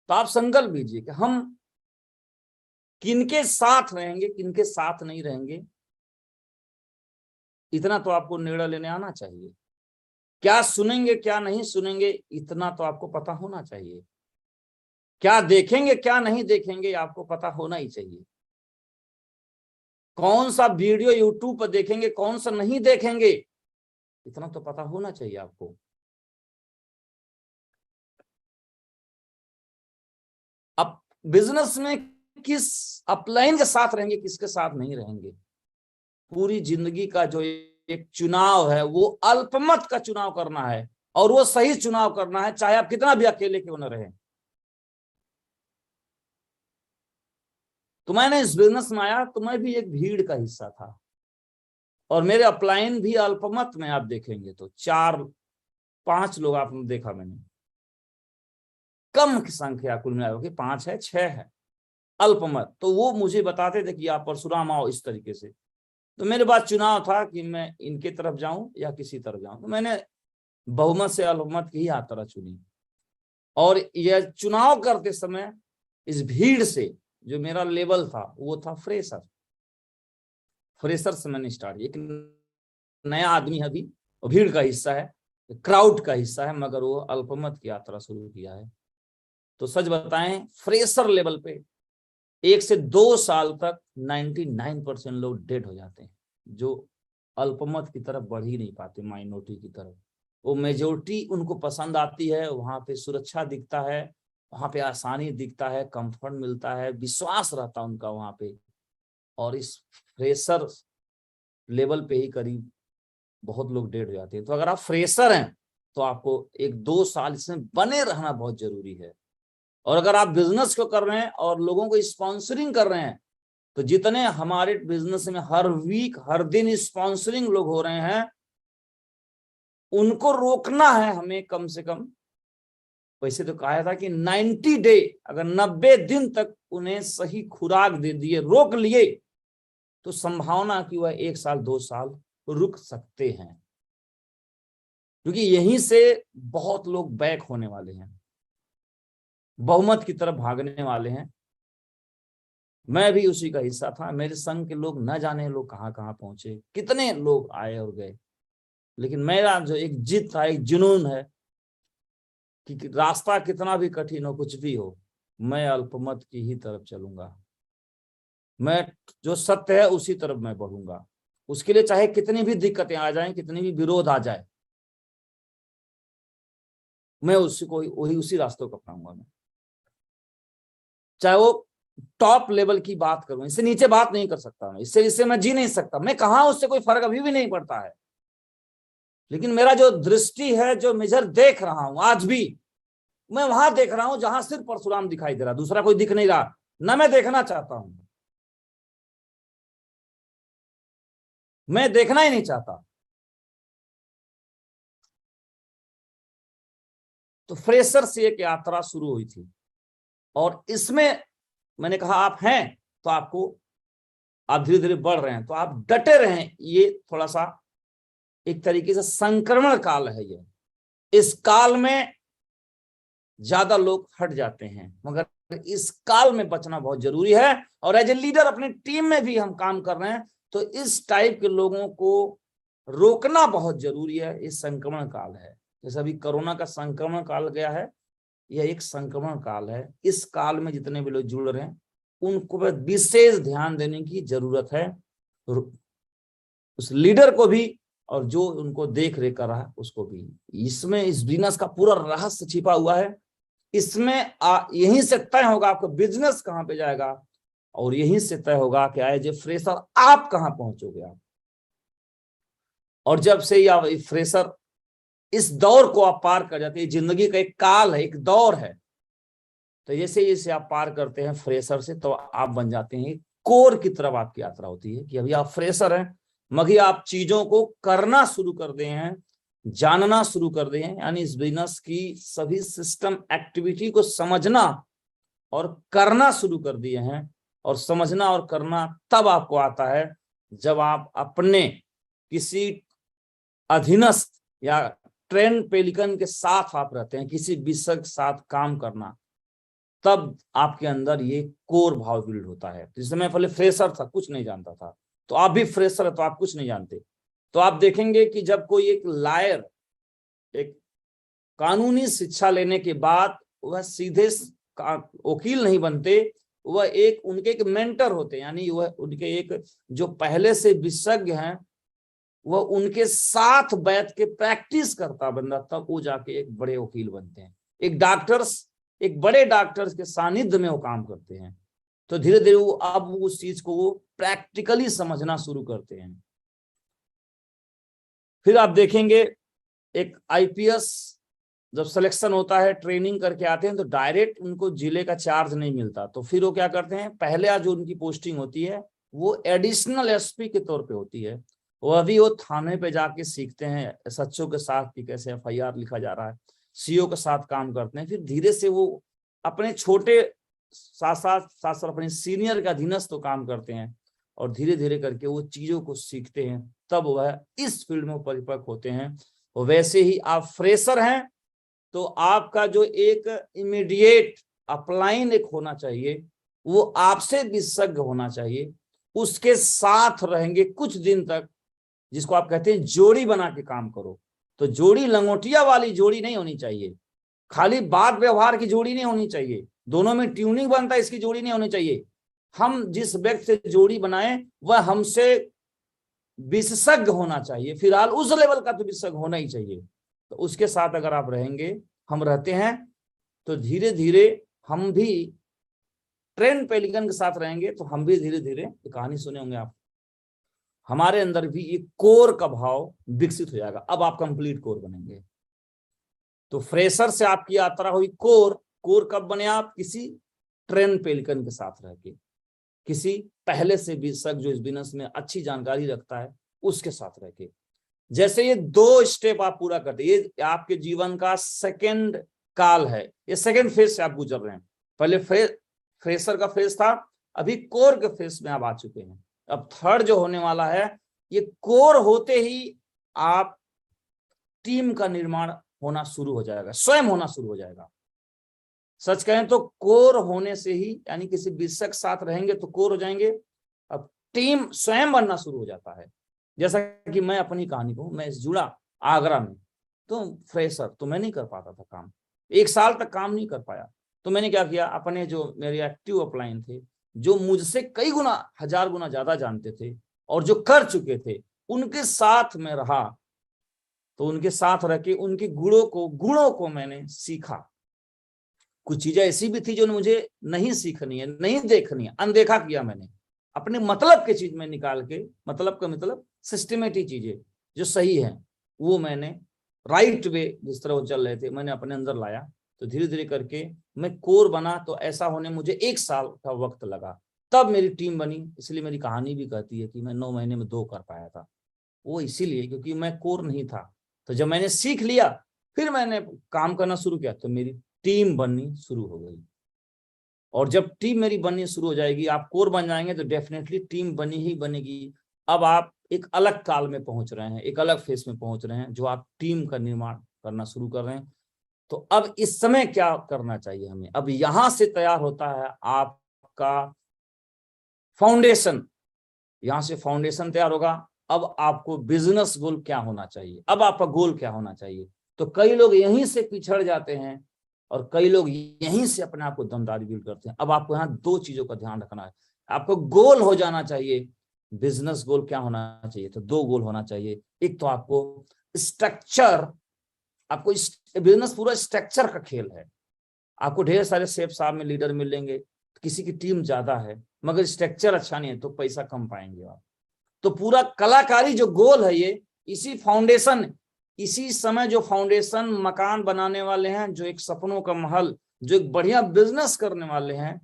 तो आप संकल्प लीजिए कि हम किनके साथ रहेंगे, किनके साथ नहीं रहेंगे, इतना तो आपको निर्णय लेने आना चाहिए। क्या सुनेंगे, क्या नहीं सुनेंगे, इतना तो आपको पता होना चाहिए। क्या देखेंगे, क्या नहीं देखेंगे, आपको पता होना ही चाहिए। कौन सा वीडियो यूट्यूब पर देखेंगे, कौन सा नहीं देखेंगे, इतना तो पता होना चाहिए आपको। अब बिजनेस में किस अपलाइन के साथ रहेंगे, किसके साथ नहीं रहेंगे, पूरी जिंदगी का जो एक चुनाव है, वो अल्पमत का चुनाव करना है, और वो सही चुनाव करना है, चाहे आप कितना भी अकेले क्यों न रहें। तो मैंने इस बिजनेस में आया तो मैं भी एक भीड़ का हिस्सा था, और मेरे अपलाइन भी अल्पमत में आप देखेंगे तो 4-5 लोग आपने देखा, मैंने कम की संख्या कुल मिलाकर के 5 है 6 है अल्पमत। तो वो मुझे बताते थे कि आप परशुराम आओ इस तरीके से। तो मेरे पास चुनाव था कि मैं इनके तरफ जाऊं या किसी तरफ जाऊं, तो मैंने बहुमत से अल्पमत की ही यात्रा चुनी। और यह चुनाव करते समय इस भीड़ से जो मेरा लेवल था, वो था फ्रेशर से मैंने स्टार्ट। एक नया आदमी है अभी, भीड़ का हिस्सा है, क्राउड का हिस्सा है, मगर वो अल्पमत की यात्रा शुरू किया है। तो सच बताएं, फ्रेशर लेवल पे 1 से 2 साल तक 99% लोग डेड हो जाते हैं, जो अल्पमत की तरफ बढ़ ही नहीं पाते, माइनॉरिटी की तरफ। वो मेजोरिटी उनको पसंद आती है, वहां पे सुरक्षा दिखता है, वहां पे आसानी दिखता है, कंफर्ट मिलता है, विश्वास रहता है उनका वहां पे। और इस फ्रेशर लेवल पे ही करीब बहुत लोग डेड हो जाते हैं। तो अगर आप फ्रेशर हैं तो आपको 1-2 साल इसमें बने रहना बहुत जरूरी है। और अगर आप बिजनेस को कर रहे हैं और लोगों को स्पॉन्सरिंग कर रहे हैं, तो जितने हमारे बिजनेस में हर वीक हर दिन स्पॉन्सरिंग लोग हो रहे हैं, उनको रोकना है हमें कम से कम। वैसे तो कहा था कि 90 डे, अगर 90 दिन तक उन्हें सही खुराक दे दिए, रोक लिए, तो संभावना कि वह 1 साल 2 साल रुक सकते हैं, क्योंकि यहीं से बहुत लोग बैक होने वाले हैं, बहुमत की तरफ भागने वाले हैं। मैं भी उसी का हिस्सा था। मेरे संग के लोग न जाने लोग कहां कहां पहुंचे, कितने लोग आए और गए, लेकिन मेरा जो एक जिद था, एक जुनून है कि रास्ता कितना भी कठिन हो, कुछ भी हो, मैं अल्पमत की ही तरफ चलूंगा। मैं जो सत्य है उसी तरफ मैं बढ़ूंगा। उसके लिए चाहे कितनी भी दिक्कतें आ जाएं, कितनी भी विरोध आ जाए, मैं उसी रास्ते को अपनाऊंगा। मैं चाहे वो टॉप लेवल की बात करूं, इससे नीचे बात नहीं कर सकता मैं, इससे मैं जी नहीं सकता। मैं कहा उससे कोई फर्क अभी भी नहीं पड़ता है, लेकिन मेरा जो दृष्टि है, जो मेजर देख रहा हूं आज भी, मैं वहां देख रहा हूं जहां सिर्फ परशुराम दिखाई दे रहा, दूसरा कोई दिख नहीं रहा, ना मैं देखना चाहता हूं, मैं देखना ही नहीं चाहता। तो फ्रेशर से एक यात्रा शुरू हुई थी, और इसमें मैंने कहा आप हैं तो आपको, आप धीरे धीरे बढ़ रहे हैं तो आप डटे रहें। ये थोड़ा सा एक तरीके से संक्रमण काल है ये, इस काल में ज्यादा लोग हट जाते हैं, मगर इस काल में बचना बहुत जरूरी है। और एज ए लीडर अपनी टीम में भी हम काम कर रहे हैं, तो इस टाइप के लोगों को रोकना बहुत जरूरी है। इस संक्रमण काल है, जैसे अभी कोरोना का संक्रमण काल गया है, यह एक संक्रमण काल है। इस काल में जितने भी लोग जुड़ रहे हैं उनको विशेष ध्यान देने की जरूरत है, उस लीडर को भी और जो उनको देख रेख कर रहा है उसको भी। इसमें इस बिजनेस का पूरा रहस्य छिपा हुआ है। इसमें यहीं से तय होगा आपका बिजनेस कहां पे जाएगा, और यहीं से तय होगा कि एज ए फ्रेशर आप कहां पहुंचोगे आप। और जब से ये फ्रेशर इस दौर को आप पार कर जाते हैं, जिंदगी का एक काल है, एक दौर है, तो जैसे जैसे आप पार करते हैं फ्रेशर से, तो आप बन जाते हैं कोर की तरफ आपकी यात्रा होती है कि अभी आप फ्रेशर हैं, मगर आप चीजों को करना शुरू कर दिए हैं, जानना शुरू कर दिए हैं, यानी इस बिजनेस की सभी सिस्टम एक्टिविटी को समझना और करना शुरू कर दिए हैं। और समझना और करना तब आपको आता है जब आप अपने किसी अधीनस्थ या ट्रेंड पेलिकन के साथ आप रहते हैं, किसी विषय के साथ काम करना, तब आपके अंदर ये कोर भाव बिल्ड होता है। जैसे मैं पहले फ्रेशर था, कुछ नहीं जानता था, तो आप भी फ्रेशर है तो आप कुछ नहीं जानते, तो आप देखेंगे कि जब कोई एक लायर, एक कानूनी शिक्षा लेने के बाद वह सीधे वकील नहीं बनते, वह एक उनके एक मेंटर होते हैं, यानी वह उनके एक जो पहले से विशेषज्ञ हैं, वह उनके साथ बैठ के प्रैक्टिस करता बंदा, तब वो जाके एक बड़े वकील बनते हैं। एक डॉक्टर्स, एक बड़े डॉक्टर्स के सानिध्य में वो काम करते हैं, तो धीरे धीरे वो अब उस चीज को वो प्रैक्टिकली समझना शुरू करते हैं। फिर आप देखेंगे एक आईपीएस जब सिलेक्शन होता है, ट्रेनिंग करके आते हैं, तो डायरेक्ट उनको जिले का चार्ज नहीं मिलता, तो फिर वो क्या करते हैं, पहले जो उनकी पोस्टिंग होती है वो एडिशनल एसपी के तौर पे होती है। वह भी वो थाने पे जाके सीखते हैं एसएचओ के साथ कि कैसे एफआईआर लिखा जा रहा है, सीओ के साथ काम करते हैं। फिर धीरे से वो अपने छोटे साथ साथ अपने सीनियर के अधीनस्थ तो काम करते हैं, और धीरे धीरे करके वो चीजों को सीखते हैं, तब वह इस फील्ड में परिपक्व होते हैं। और वैसे ही आप फ्रेशर हैं तो आपका जो एक इमीडिएट अपलाइन एक होना चाहिए, वो आपसे विशेषज्ञ होना चाहिए, उसके साथ रहेंगे कुछ दिन तक, जिसको आप कहते हैं जोड़ी बना के काम करो। तो जोड़ी लंगोटिया वाली जोड़ी नहीं होनी चाहिए, खाली बात व्यवहार की जोड़ी नहीं होनी चाहिए, दोनों में ट्यूनिंग बनता है इसकी जोड़ी नहीं होनी चाहिए। हम जिस व्यक्ति से जोड़ी बनाए वह हमसे विशेषज्ञ होना चाहिए, फिलहाल उस लेवल का तो विशेषज्ञ होना ही चाहिए। तो उसके साथ अगर आप रहेंगे, हम रहते हैं, तो धीरे धीरे हम भी ट्रेंड पेलिकन के साथ रहेंगे, तो हम भी धीरे धीरे कहानी सुने होंगे आप, हमारे अंदर भी ये कोर का भाव विकसित हो जाएगा। अब आप कंप्लीट कोर बनेंगे। तो फ्रेशर से आपकी यात्रा हुई कोर। कोर कब बने आप, किसी ट्रेंड पेलिकन के साथ रह के, किसी पहले से विशेषज्ञ जो इस बिजनेस में अच्छी जानकारी रखता है उसके साथ रह के। जैसे ये 2 स्टेप आप पूरा करते, ये आपके जीवन का सेकंड काल है, ये सेकंड फेज से आप गुजर रहे हैं। पहले फ्रेशर का फेज था, अभी कोर के फेज में आप आ चुके हैं। अब थर्ड जो होने वाला है, ये कोर होते ही आप टीम का निर्माण होना शुरू हो जाएगा, स्वयं होना शुरू हो जाएगा। सच कहें तो कोर होने से ही, यानी किसी विशेषज्ञ के साथ रहेंगे तो कोर हो जाएंगे, अब टीम स्वयं बनना शुरू हो जाता है। जैसा कि मैं अपनी कहानी को, मैं जुड़ा आगरा में, तो फ्रेशर तो मैं नहीं कर पाता था काम, 1 साल तक काम नहीं कर पाया। तो मैंने क्या किया, अपने जो मेरे एक्टिव अपलाइन थे, जो मुझसे कई गुना 1000 गुना ज्यादा जानते थे और जो कर चुके थे, उनके साथ में रहा। तो उनके साथ रह के उनके गुणों को मैंने सीखा, कुछ चीजें ऐसी भी थी जो मुझे नहीं सीखनी है, नहीं देखनी है, अनदेखा किया मैंने, अपने मतलब की चीज में निकाल के, मतलब का मतलब सिस्टमेटिक चीजें जो सही है वो मैंने राइट वे जिस तरह वो चल रहे थे मैंने अपने अंदर लाया। तो धीरे धीरे करके मैं कोर बना। तो ऐसा होने मुझे 1 साल का वक्त लगा, तब मेरी टीम बनी। इसलिए मेरी कहानी भी कहती है कि मैं 9 महीने में 2 कर पाया था। वो इसीलिए क्योंकि मैं कोर नहीं था। तो जब मैंने सीख लिया फिर मैंने काम करना शुरू किया तो मेरी टीम बननी शुरू हो गई। और जब टीम मेरी बननी शुरू हो जाएगी, आप कोर बन जाएंगे तो डेफिनेटली टीम बनी ही बनेगी। अब आप एक अलग काल में पहुंच रहे हैं, एक अलग फेस में पहुंच रहे हैं, जो आप टीम का निर्माण करना शुरू कर रहे हैं। तो अब इस समय क्या करना चाहिए हमें? अब यहां से तैयार होता है आपका फाउंडेशन। यहां से फाउंडेशन तैयार होगा। अब आपको बिजनेस गोल क्या होना चाहिए, अब आपका गोल क्या होना चाहिए। तो कई लोग यहीं से पिछड़ जाते हैं और कई लोग यहीं से अपने आप को दमदारी बिल्ड करते हैं। अब आपको यहाँ 2 चीजों का ध्यान रखना है। आपको गोल हो जाना चाहिए। बिजनेस गोल क्या होना चाहिए? तो 2 गोल होना चाहिए। एक तो आपको स्ट्रक्चर, आपको बिजनेस पूरा स्ट्रक्चर का खेल है। आपको ढेर सारे शेफ साहब में लीडर मिलेंगे, किसी की टीम ज्यादा है मगर स्ट्रक्चर अच्छा नहीं है तो पैसा कम पाएंगे आप। तो पूरा कलाकारी जो गोल है ये इसी फाउंडेशन, इसी समय जो फाउंडेशन मकान बनाने वाले हैं, जो एक सपनों का महल, जो एक बढ़िया बिजनेस करने वाले हैं,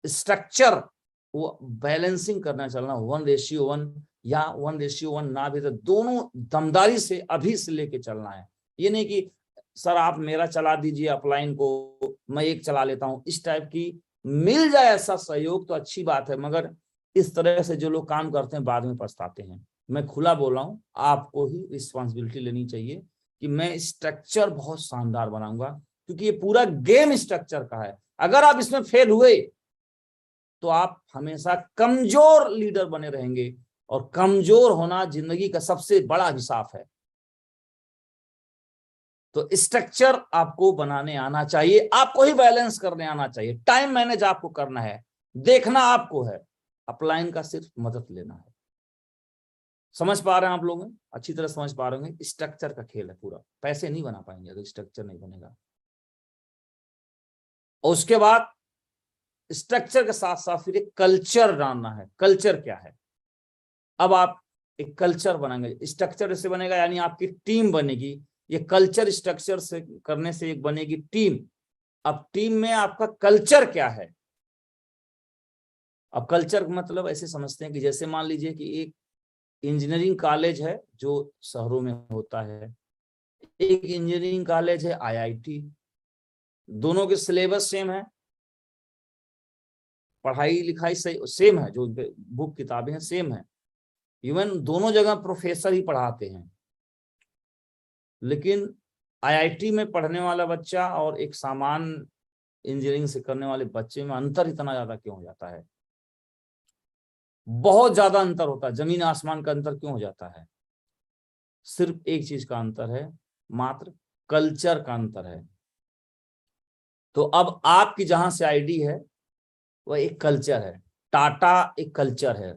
स्ट्रक्चर वो बैलेंसिंग करना चलना 1:1 या 1:1 ना भी तो दोनों दमदारी से अभी से लेके चलना है। ये नहीं कि सर आप मेरा चला दीजिए अपलाइन को, मैं एक चला लेता हूं, इस टाइप की मिल जाए ऐसा सहयोग तो अच्छी बात है, मगर इस तरह से जो लोग काम करते हैं बाद में पछताते हैं। मैं खुला बोल रहा हूं, आपको ही रिस्पॉन्सिबिलिटी लेनी चाहिए कि मैं स्ट्रक्चर बहुत शानदार बनाऊंगा, क्योंकि ये पूरा गेम स्ट्रक्चर का है। अगर आप इसमें फेल हुए तो आप हमेशा कमजोर लीडर बने रहेंगे, और कमजोर होना जिंदगी का सबसे बड़ा अभिशाप है। तो स्ट्रक्चर आपको बनाने आना चाहिए, आपको ही बैलेंस करने आना चाहिए, टाइम मैनेज आपको करना है, देखना आपको है, अपलाइन का सिर्फ मदद लेना है। समझ पा रहे हैं आप लोग? अच्छी तरह समझ पा रहे होंगे। स्ट्रक्चर का खेल है पूरा। पैसे नहीं बना पाएंगे अगर स्ट्रक्चर नहीं बनेगा। और उसके बाद स्ट्रक्चर के साथ साथ फिर एक कल्चर जानना है। कल्चर क्या है? अब आप एक कल्चर बनाएंगे, स्ट्रक्चर से बनेगा यानी आपकी टीम बनेगी। ये कल्चर स्ट्रक्चर से करने से एक बनेगी टीम। अब टीम में आपका कल्चर क्या है? अब कल्चर मतलब ऐसे समझते हैं कि जैसे मान लीजिए कि एक इंजीनियरिंग कॉलेज है जो शहरों में होता है, एक इंजीनियरिंग कॉलेज है IIT, दोनों के सिलेबस सेम है, पढ़ाई लिखाई सेम है, जो बुक किताबें हैं सेम है, इवन दोनों जगह प्रोफेसर ही पढ़ाते हैं। लेकिन IIT में पढ़ने वाला बच्चा और एक सामान्य इंजीनियरिंग से करने वाले बच्चे में अंतर इतना ज्यादा क्यों हो जाता है? बहुत ज्यादा अंतर होता है, जमीन आसमान का अंतर क्यों हो जाता है? सिर्फ एक चीज का अंतर है, मात्र कल्चर का अंतर है। तो अब आपकी जहां से आईडी है वह एक कल्चर है, टाटा एक कल्चर है,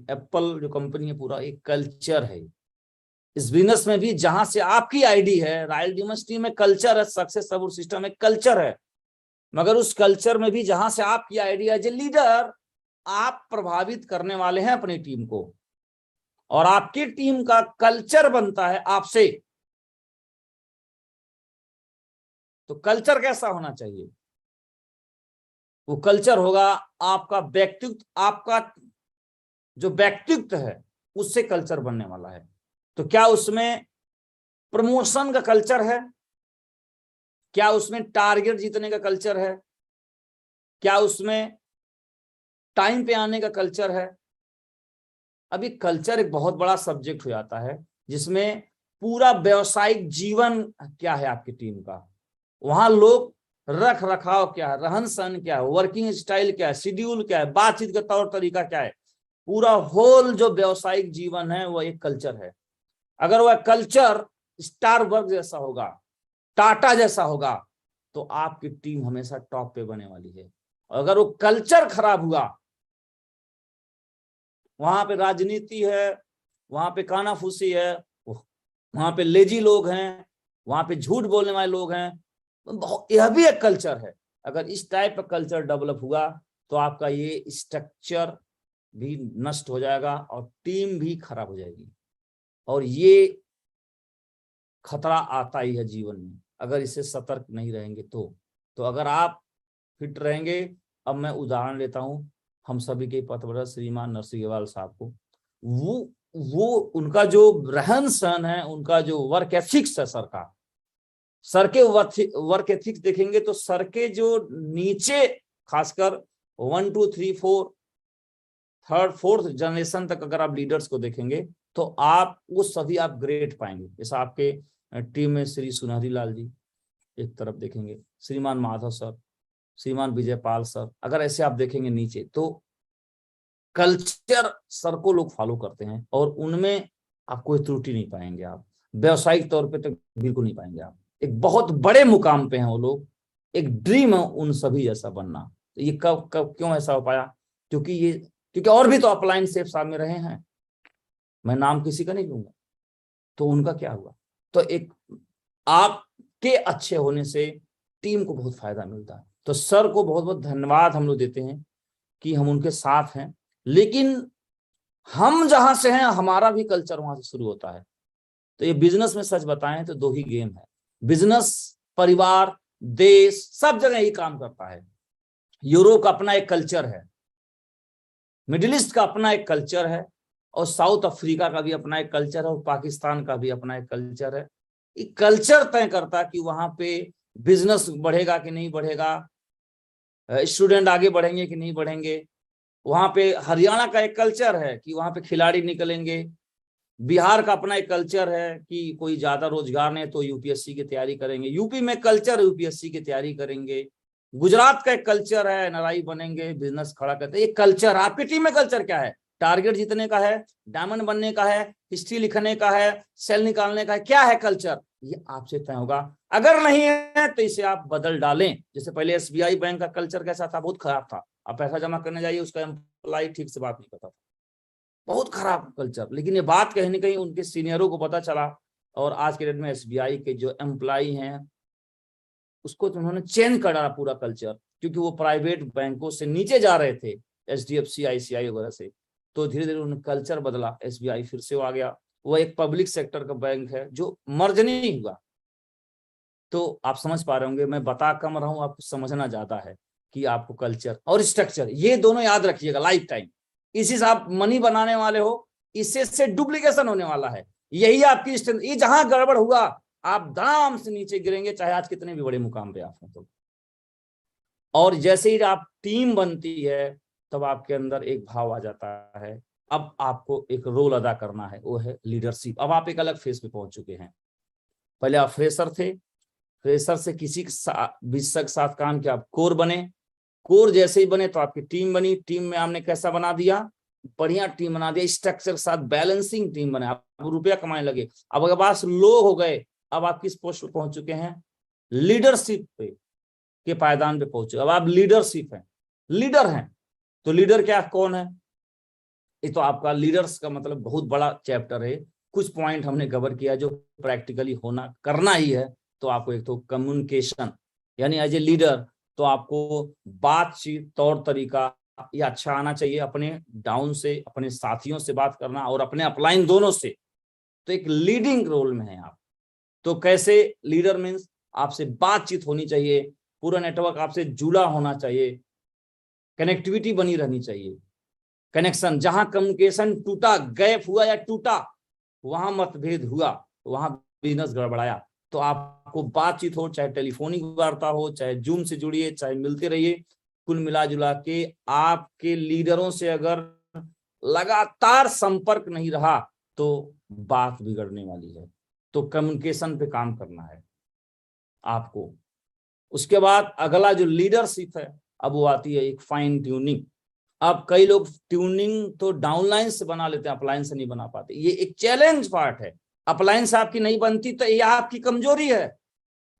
एप्पल जो कंपनी है पूरा एक कल्चर है। इस बिजनेस में भी जहां से आपकी आईडी है, रॉयल डायनेस्टी में कल्चर है, सक्सेस सपोर्ट सिस्टम एक कल्चर है, मगर उस कल्चर में भी जहां से आपकी आईडी एज ए लीडर आप प्रभावित करने वाले हैं अपनी टीम को, और आपकी टीम का कल्चर बनता है आपसे। तो कल्चर कैसा होना चाहिए? वो कल्चर होगा आपका व्यक्तित्व, आपका जो व्यक्तित्व है उससे कल्चर बनने वाला है। तो क्या उसमें प्रमोशन का कल्चर है? क्या उसमें टारगेट जीतने का कल्चर है? क्या उसमें टाइम पे आने का कल्चर है? अभी कल्चर एक बहुत बड़ा सब्जेक्ट हो जाता है जिसमें पूरा व्यावसायिक जीवन क्या है आपकी टीम का, वहां लोग रख रखाव क्या है, रहन सहन क्या है, वर्किंग स्टाइल क्या है, शेड्यूल क्या है, बातचीत का तौर तरीका क्या है, पूरा होल जो व्यावसायिक जीवन है वह एक कल्चर है। अगर वह कल्चर स्टारबक्स जैसा होगा, टाटा जैसा होगा, तो आपकी टीम हमेशा टॉप पे बने वाली है। और अगर वो कल्चर खराब हुआ, वहां पे राजनीति है, वहां पे कानाफूसी है, वहां पे लेजी लोग हैं, वहां पे झूठ बोलने वाले लोग हैं, यह भी एक कल्चर है। अगर इस टाइप का कल्चर डेवलप हुआ तो आपका ये स्ट्रक्चर भी नष्ट हो जाएगा और टीम भी खराब हो जाएगी। और ये खतरा आता ही है जीवन में अगर इससे सतर्क नहीं रहेंगे तो अगर आप फिट रहेंगे। अब मैं उदाहरण लेता हूं, हम सभी के पथभ्रष्ट श्रीमान नरसिंहवाल साहब को, वो उनका जो रहन सहन है, उनका जो वर्क एथिक्स है, सर के वर्क एथिक्स देखेंगे तो सर के जो नीचे खासकर 1 2 3 4 3rd 4th जनरेशन तक अगर आप लीडर्स को देखेंगे तो आप वो सभी आप ग्रेट पाएंगे। जैसा आपके टीम में श्री सुनहरी लाल जी एक तरफ देखेंगे, श्रीमान माधव सर, श्रीमान विजयपाल सर, अगर ऐसे आप देखेंगे नीचे तो कल्चर सर को लोग फॉलो करते हैं और उनमें आप कोई त्रुटि नहीं पाएंगे। आप व्यवसायिक तौर पे तो बिल्कुल नहीं पाएंगे। आप एक बहुत बड़े मुकाम पे हैं वो लोग, एक ड्रीम है उन सभी जैसा बनना। तो ये कब क्यों ऐसा हो पाया? क्योंकि और भी तो अपलाइन सेफ साहब में रहे हैं, मैं नाम किसी का नहीं लूंगा। तो उनका क्या हुआ? तो एक आपके अच्छे होने से टीम को बहुत फायदा मिलता है। तो सर को बहुत बहुत धन्यवाद हम लोग देते हैं कि हम उनके साथ हैं, लेकिन हम जहां से हैं हमारा भी कल्चर वहां से शुरू होता है। तो ये बिजनेस में सच बताएं तो 2 ही गेम है, बिजनेस, परिवार, देश, सब जगह ही काम करता है। यूरोप का अपना एक कल्चर है, मिडिल ईस्ट का अपना एक कल्चर है, और साउथ अफ्रीका का भी अपना एक कल्चर है, और पाकिस्तान का भी अपना एक कल्चर है। ये कल्चर तय करता है कि वहां पे बिजनेस बढ़ेगा कि नहीं बढ़ेगा, स्टूडेंट आगे बढ़ेंगे कि नहीं बढ़ेंगे। वहां पे हरियाणा का एक कल्चर है कि वहां पे खिलाड़ी निकलेंगे। बिहार का अपना एक कल्चर है कि कोई ज्यादा रोजगार नहीं तो यूपीएससी की तैयारी करेंगे। यूपी में कल्चर यूपीएससी की तैयारी करेंगे। गुजरात का एक कल्चर है एनआरआई बनेंगे, बिजनेस खड़ा करते हैं। ये कल्चर, आपकी टीम में कल्चर क्या है? टारगेट जीतने का है, डायमंड बनने का है, हिस्ट्री लिखने का है, सेल निकालने का है, क्या है कल्चर? ये आपसे तय होगा। अगर नहीं है तो इसे आप बदल डालें। जैसे पहले एसबीआई बैंक का कल्चर कैसा था? बहुत खराब था। आप पैसा जमा करने जाइए, उसका एम्प्लॉय ठीक से बात नहीं करता था, बहुत खराब कल्चर। लेकिन ये बात कहीं ना कहीं उनके सीनियरों को पता चला, और आज के डेट में एसबीआई के जो एम्प्लॉय हैं उसको तो उन्होंने चेंज कर डाला पूरा कल्चर, क्योंकि वो प्राइवेट बैंकों से नीचे जा रहे थे, एचडीएफसी, आईसीआई वगैरह से। तो धीरे धीरे उन्होंने कल्चर बदला, एसबीआई फिर से वो आ गया। वो एक पब्लिक सेक्टर का बैंक है जो मर्ज नहीं हुआ। तो आप समझ पा रहे होंगे, मैं बता कम रहा हूं, आपको समझना ज्यादा है कि आपको कल्चर और स्ट्रक्चर ये दोनों याद रखिएगा लाइफ टाइम। इसी से आप मनी बनाने वाले हो, इससे डुप्लीकेशन होने वाला है। यही आपकी स्ट्रेंथ। ये जहां गड़बड़ हुआ आप दाम से नीचे गिरेंगे, चाहे आज कितने भी बड़े मुकाम पे आप हो तो। और जैसे ही आप टीम बनती है तब आपके अंदर एक भाव आ जाता है, अब आपको एक रोल अदा करना है, वो है लीडरशिप। अब आप एक अलग फेज पे पहुंच चुके हैं। पहले आप फ्रेशर थे, फ्रेशर से किसी के साथ काम किया, आप कोर बने। कोर जैसे ही बने तो आपकी टीम बनी। टीम में आपने कैसा बना दिया? बढ़िया टीम बना दिया, स्ट्रक्चर के साथ बैलेंसिंग टीम बने। आप रुपया कमाने लगे। अब अगर पास लोग हो गए, अब आप किस पोस्ट पे पहुंच चुके हैं? लीडरशिप पे के पायदान पे पहुंचे। अब आप लीडरशिप हैं, लीडर हैं। तो लीडर क्या, कौन है? ये तो आपका लीडर्स का मतलब बहुत बड़ा चैप्टर है। कुछ पॉइंट हमने कवर किया जो प्रैक्टिकली होना करना ही है। तो आपको एक तो कम्युनिकेशन, यानी एज ए लीडर तो आपको बातचीत तौर तरीका ये अच्छा आना चाहिए, अपने डाउन से, अपने साथियों से बात करना और अपने अपलाइन दोनों से। तो एक लीडिंग रोल में है आप। तो कैसे लीडर मीन्स आपसे बातचीत होनी चाहिए, पूरा नेटवर्क आपसे जुड़ा होना चाहिए, कनेक्टिविटी बनी रहनी चाहिए। कनेक्शन, जहां कम्युनिकेशन टूटा, गैप हुआ या टूटा, वहां मतभेद हुआ, वहां बिजनेस गड़बड़ाया। तो आपको बातचीत हो, चाहे टेलीफोनिक वार्ता हो, चाहे जूम से जुड़िए, चाहे मिलते रहिए, कुल मिला जुला के आपके लीडरों से अगर लगातार संपर्क नहीं रहा तो बात बिगड़ने वाली है। तो कम्युनिकेशन पे काम करना है आपको। उसके बाद अगला जो लीडरशिप है, अब वो आती है एक फाइन ट्यूनिंग। अब कई लोग ट्यूनिंग तो डाउनलाइन से बना लेते हैं, अपलाइन से नहीं बना पाते। ये एक चैलेंज पार्ट है। अपलाइन से आपकी नहीं बनती तो ये आपकी कमजोरी है,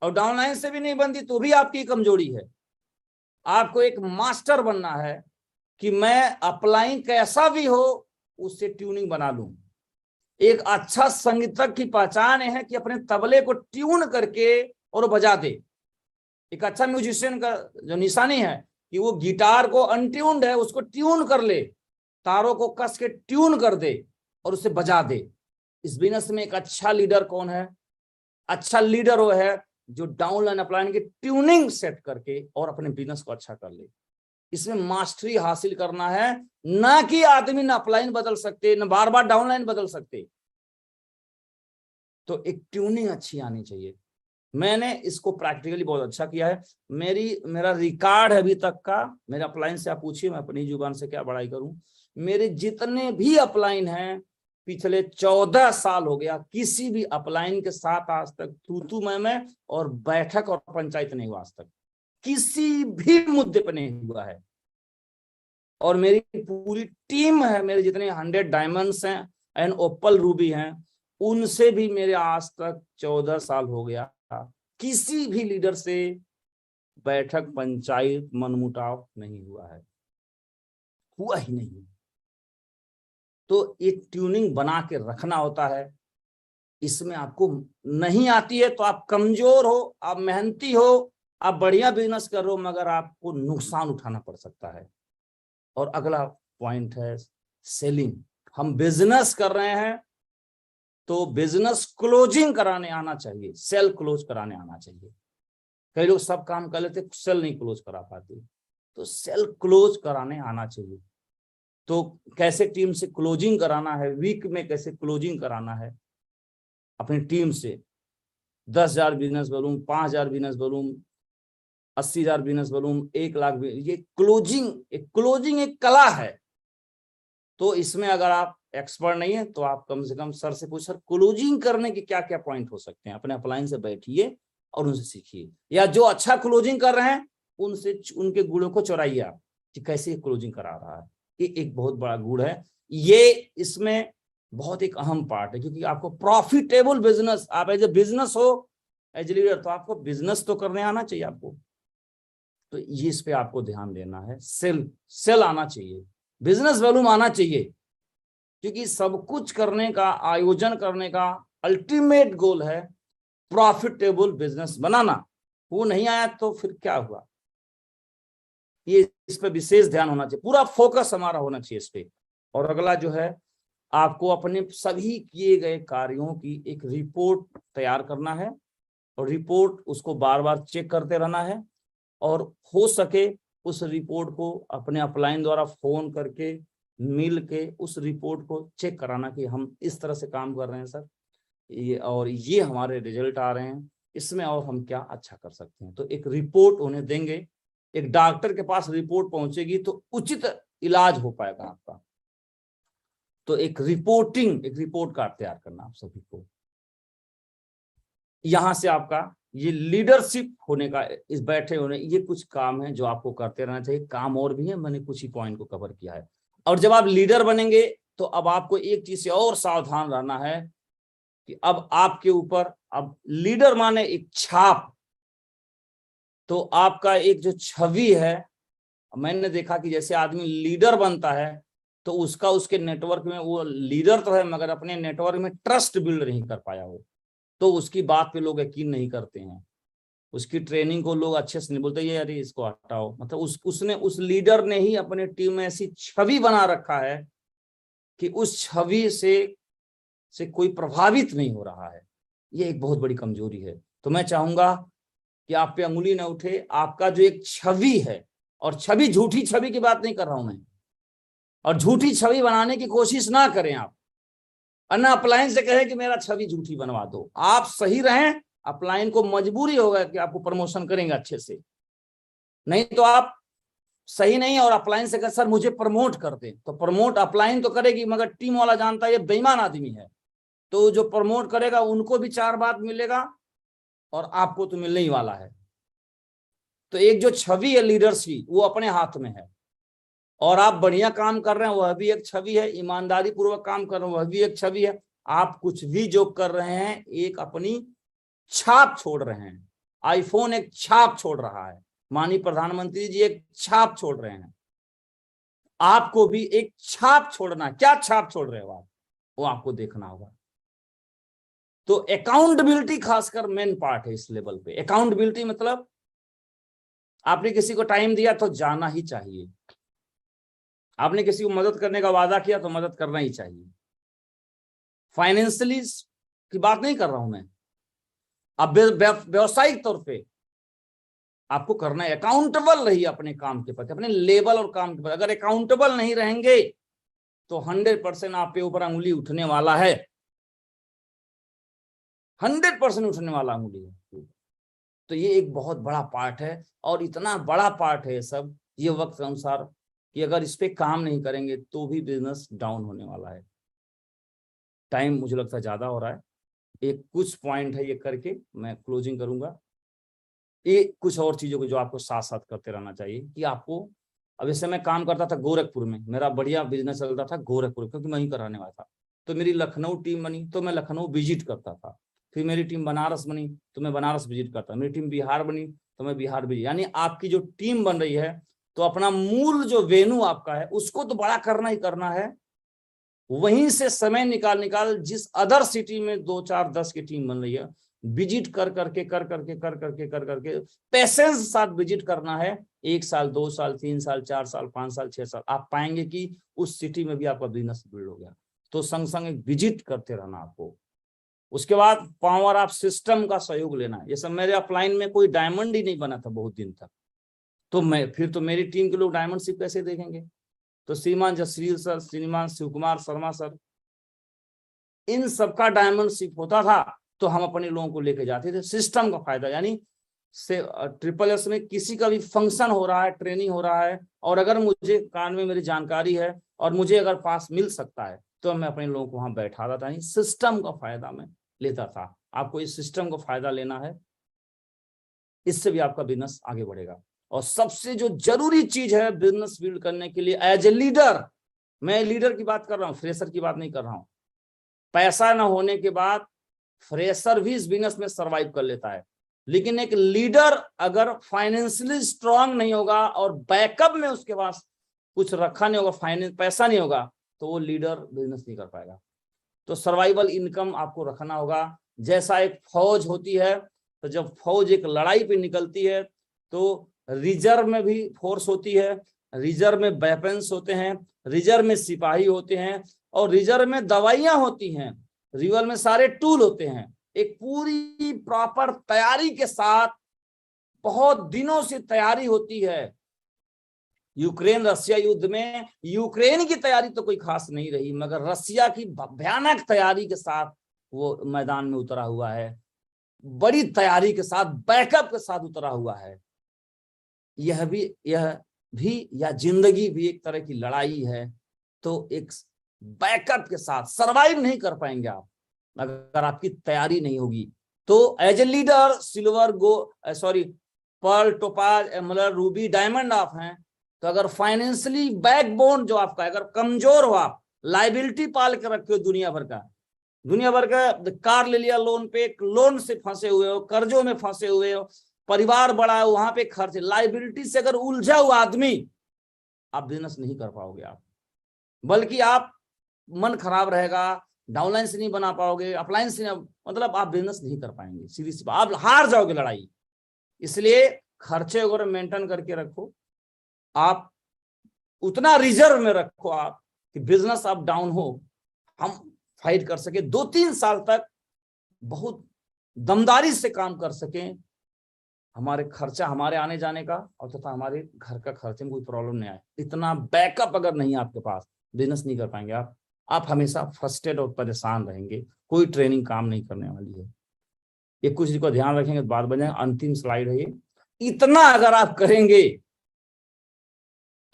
और डाउनलाइन से भी नहीं बनती तो भी आपकी कमजोरी है। आपको एक मास्टर बनना है कि मैं अपलाइन कैसा भी हो उससे ट्यूनिंग बना लूं। एक अच्छा संगीतज्ञ की पहचान है कि अपने तबले को ट्यून करके और बजा दे। एक अच्छा म्यूजिशियन का जो निशानी है कि वो गिटार को अनट्यून्ड है उसको ट्यून कर ले, तारों को कस के ट्यून कर दे और उसे बजा दे। इस बिजनेस में एक अच्छा लीडर कौन है? अच्छा लीडर वो है जो डाउनलाइन अपलाइन की ट्यूनिंग सेट करके और अपने बिजनेस को अच्छा कर ले। इसमें मास्टरी हासिल करना है, ना कि आदमी न अपलाइन बदल सकते न बार बार डाउनलाइन बदल सकते। तो एक ट्यूनिंग अच्छी आनी चाहिए। मैंने इसको प्रैक्टिकली बहुत अच्छा किया है। मेरा रिकॉर्ड है अभी तक का, मेरे अपलाइन से आप पूछिए, मैं अपनी जुबान से क्या बड़ाई करूं। मेरे जितने भी अपलाइन हैं पिछले 14 साल हो गया, किसी भी अपलाइन के साथ आज तक तू मैं और बैठक और पंचायत नहीं हुआ आज तक, किसी भी मुद्दे पर नहीं हुआ है। और मेरी पूरी टीम है, मेरे जितने 100 डायमंड्स हैं एंड ओपल रूबी हैं, उनसे भी मेरे आज तक 14 साल हो गया, किसी भी लीडर से बैठक पंचायत मनमुटाव नहीं हुआ है, हुआ ही नहीं। तो एक ट्यूनिंग बना के रखना होता है। इसमें आपको नहीं आती है तो आप कमजोर हो, आप मेहनती हो, आप बढ़िया बिजनेस कर रहे हो, मगर आपको नुकसान उठाना पड़ सकता है। और अगला पॉइंट है सेलिंग। हम बिजनेस कर रहे हैं तो बिजनेस क्लोजिंग कराने आना चाहिए, सेल क्लोज कराने आना चाहिए। कई लोग सब काम कर लेते, सेल नहीं क्लोज करा पाते, तो सेल क्लोज कराने आना चाहिए। तो कैसे टीम से क्लोजिंग कराना है, वीक में कैसे क्लोजिंग कराना है अपनी टीम से, 10,000 business volume, 5,000 business volume, 80,000 business volume, 1,00,000, ये क्लोजिंग एक कला है। तो इसमें अगर आप एक्सपर्ट नहीं है तो आप कम से कम सर से पूछ, सर क्लोजिंग करने के क्या क्या पॉइंट हो सकते हैं। अपने अपलाइन से बैठिए और उनसे सीखिए, या जो अच्छा क्लोजिंग कर रहे हैं उनसे उनके गुणों को चुराइए आप कि कैसे क्लोजिंग करा रहा है। ये एक बहुत बड़ा गुण है, ये इसमें बहुत एक अहम पार्ट है। क्योंकि आपको प्रॉफिटेबल बिजनेस, आप एज ए बिजनेस हो, एज ए लीडर, तो आपको बिजनेस तो करने आना चाहिए आपको। तो ये इस पे आपको ध्यान देना है। सेल आना चाहिए, बिजनेस वॉल्यूम आना चाहिए, क्योंकि सब कुछ करने का, आयोजन करने का अल्टीमेट गोल है प्रॉफिटेबल बिजनेस बनाना। वो नहीं आया तो फिर क्या हुआ? ये इस पे विशेष ध्यान होना चाहिए, पूरा फोकस हमारा होना चाहिए इस पे। और अगला जो है, आपको अपने सभी किए गए कार्यों की एक रिपोर्ट तैयार करना है और रिपोर्ट उसको बार बार चेक करते रहना है। और हो सके उस रिपोर्ट को अपने अपलाइन द्वारा फोन करके मिल के उस रिपोर्ट को चेक कराना कि हम इस तरह से काम कर रहे हैं सर, ये हमारे रिजल्ट आ रहे हैं, इसमें और हम क्या अच्छा कर सकते हैं। तो एक रिपोर्ट उन्हें देंगे, एक डॉक्टर के पास रिपोर्ट पहुंचेगी तो उचित इलाज हो पाएगा आपका। तो एक रिपोर्ट कार्ड तैयार करना आप सभी को। यहां से आपका ये लीडरशिप होने का, इस बैठे होने, ये कुछ काम है जो आपको करते रहना चाहिए। काम और भी है, मैंने कुछ ही पॉइंट को कवर किया है। और जब आप लीडर बनेंगे तो अब आपको एक चीज से और सावधान रहना है कि अब आपके ऊपर, अब लीडर माने एक छाप, तो आपका एक जो छवि है, मैंने देखा कि जैसे आदमी लीडर बनता है तो उसका उसके नेटवर्क में, वो लीडर तो है मगर अपने नेटवर्क में ट्रस्ट बिल्ड नहीं कर पाया हो, तो उसकी बात पे लोग यकीन नहीं करते हैं, उसकी ट्रेनिंग को लोग अच्छे से नहीं बोलते, ये अरे इसको हटाओ। मतलब उसने, उस लीडर ने ही अपने टीम में ऐसी छवि बना रखा है कि उस छवि से कोई प्रभावित नहीं हो रहा है। ये एक बहुत बड़ी कमजोरी है। तो मैं चाहूंगा कि आप पे अंगुली न उठे, आपका जो एक छवि है, और छवि, झूठी छवि की बात नहीं कर रहा हूं मैं, और झूठी छवि बनाने की कोशिश ना करें आप, अन्ना अपलाइन से कहे कि मेरा छवि झूठी बनवा दो। आप सही रहें, अपलाइन को मजबूरी होगा कि आपको प्रमोशन करेंगे अच्छे से, नहीं तो आप सही नहीं। और अपलाइन से कहे सर मुझे प्रमोट कर दे, तो प्रमोट अपलाइन तो करेगी मगर टीम वाला जानता है ये बेईमान आदमी है, तो जो प्रमोट करेगा उनको भी 4 बात मिलेगा और आपको तो मिलने ही वाला है। तो एक जो छवि है लीडर्स की, वो अपने हाथ में है। और आप बढ़िया काम कर रहे हैं वह भी एक छवि है, ईमानदारी पूर्वक काम कर रहे हैं वह भी एक छवि है। आप कुछ भी जो कर रहे हैं एक अपनी छाप छोड़ रहे हैं। आईफोन एक छाप छोड़ रहा है, माननीय प्रधानमंत्री जी एक छाप छोड़ रहे हैं, आपको भी एक छाप छोड़ना। क्या छाप छोड़ रहे हो आप, वो आपको देखना होगा। तो अकाउंटेबिलिटी खासकर मेन पार्ट है इस लेवल पे। अकाउंटेबिलिटी मतलब आपने किसी को टाइम दिया तो जाना ही चाहिए। आपने किसी को मदद करने का वादा किया तो मदद करना ही चाहिए। फाइनेंशियली की बात नहीं कर रहा हूं मैं, अब व्यवसायिक तौर पे आपको करना है। अकाउंटेबल रहिए अपने काम के प्रति, अपने लेवल और काम के प्रति। अगर अकाउंटेबल नहीं रहेंगे तो 100% आप पे ऊपर अंगुली उठने वाला है, 100% उठने वाला अंगुली है। तो ये एक बहुत बड़ा पार्ट है, और इतना बड़ा पार्ट है सब ये वक्त के अनुसार कि अगर इस पे काम नहीं करेंगे तो भी बिजनेस डाउन होने वाला है। टाइम मुझे लगता है ज्यादा हो रहा है, एक कुछ पॉइंट है ये करके मैं क्लोजिंग करूंगा। ये कुछ और चीजों को जो आपको साथ साथ करते रहना चाहिए कि आपको, अब जैसे मैं काम करता था गोरखपुर में, मेरा बढ़िया बिजनेस चल रहा था गोरखपुर, क्योंकि मैं ही कराने वाला था। तो मेरी लखनऊ टीम बनी तो मैं लखनऊ विजिट करता था। फिर मेरी टीम बनारस बनी तो मैं बनारस विजिट करता। मेरी टीम बिहार बनी तो मैं बिहार विजिट। यानी आपकी जो टीम बन रही है तो अपना मूल जो वेन्यू आपका है उसको तो बड़ा करना ही करना है। वहीं से समय निकाल जिस अदर सिटी में 2 4 10 की टीम बन रही है, विजिट कर करके पेशेंस साथ विजिट करना है। 1 साल 2 साल 3 साल 4 साल 5 साल 6 साल आप पाएंगे कि उस सिटी में भी आपका बिजनेस बिल्ड हो गया। तो संग संग विजिट करते रहना आपको। उसके बाद पावर आप सिस्टम का सहयोग लेना है। ये सब मेरे अपलाइन में कोई डायमंड ही नहीं बना था बहुत दिन तक, तो मैं फिर तो मेरी टीम के लोग डायमंड शिप कैसे देखेंगे। तो श्रीमान जसवीर सर, श्रीमान शिव कुमार शर्मा सर, इन सबका डायमंड शिप होता था तो हम अपने लोगों को लेके जाते थे। सिस्टम का फायदा, यानी से SSS में किसी का भी फंक्शन हो रहा है, ट्रेनिंग हो रहा है, और अगर मुझे कान में मेरी जानकारी है और मुझे अगर पास मिल सकता है तो मैं अपने लोगों को वहां बैठा था। सिस्टम का फायदा मैं लेता था। आपको इस सिस्टम का फायदा लेना है, इससे भी आपका बिजनेस आगे बढ़ेगा। और सबसे जो जरूरी चीज है बिजनेस बिल्ड करने के लिए, एज ए लीडर, मैं लीडर की बात कर रहा हूं, फ्रेशर की बात नहीं कर रहा हूं। पैसा ना होने के बाद फ्रेशर भी इस बिजनेस में सरवाइव कर लेता है, लेकिन एक लीडर अगर फाइनेंशियली स्ट्रांग नहीं होगा और बैकअप में उसके पास कुछ रखा नहीं होगा, फाइनेंस पैसा नहीं होगा, तो वो लीडर बिजनेस नहीं कर पाएगा। तो सर्वाइवल इनकम आपको रखना होगा। जैसा एक फौज होती है, तो जब फौज एक लड़ाई पे निकलती है तो रिजर्व में भी फोर्स होती है, रिजर्व में वेपन्स होते हैं, रिजर्व में सिपाही होते हैं, और रिजर्व में दवाइयां होती हैं, रिजर्व में सारे टूल होते हैं। एक पूरी प्रॉपर तैयारी के साथ बहुत दिनों से तैयारी होती है। यूक्रेन रसिया युद्ध में यूक्रेन की तैयारी तो कोई खास नहीं रही, मगर रसिया की भयानक तैयारी के साथ वो मैदान में उतरा हुआ है, बड़ी तैयारी के साथ, बैकअप के साथ उतरा हुआ है। यह भी या जिंदगी भी एक तरह की लड़ाई है। तो एक बैकअप के साथ सरवाइव नहीं कर पाएंगे आप अगर आपकी तैयारी नहीं होगी। तो as a leader silver pearl topaz emerald ruby diamond आप हैं, तो अगर फाइनेंशियली बैकबोन जो आपका अगर कमजोर हो, आप लाइबिलिटी पाल के रखे हो, दुनिया भर का कार ले लिया लोन पे, लोन से फंसे हुए हो, कर्जों में फंसे हुए हो, परिवार बड़ा है वहां पे खर्च, लाइबिलिटी से अगर उलझा हुआ आदमी, आप बिजनेस नहीं कर पाओगे आप, बल्कि आप मन खराब रहेगा, डाउनलाइन से नहीं बना पाओगे, अपलाइन से नहीं, मतलब आप बिजनेस नहीं कर पाएंगे। सीधी सी बात, आप हार जाओगे लड़ाई। इसलिए खर्चे वगैरह मेंटेन करके रखो, आप उतना रिजर्व में रखो आप कि बिजनेस अप डाउन हो, हम फाइट कर सके, 2-3 साल तक बहुत दमदारी से काम कर सकें, हमारे खर्चा हमारे आने जाने का और तथा हमारे घर का खर्चे में कोई प्रॉब्लम नहीं आए। इतना बैकअप अगर नहीं आपके पास, बिजनेस नहीं कर पाएंगे आप हमेशा फ्रस्ट्रेटेड और परेशान रहेंगे, कोई ट्रेनिंग काम नहीं करने वाली है। ये कुछ चीज को ध्यान रखेंगे तो बात बन जाएगा। अंतिम स्लाइड है ये। इतना अगर आप करेंगे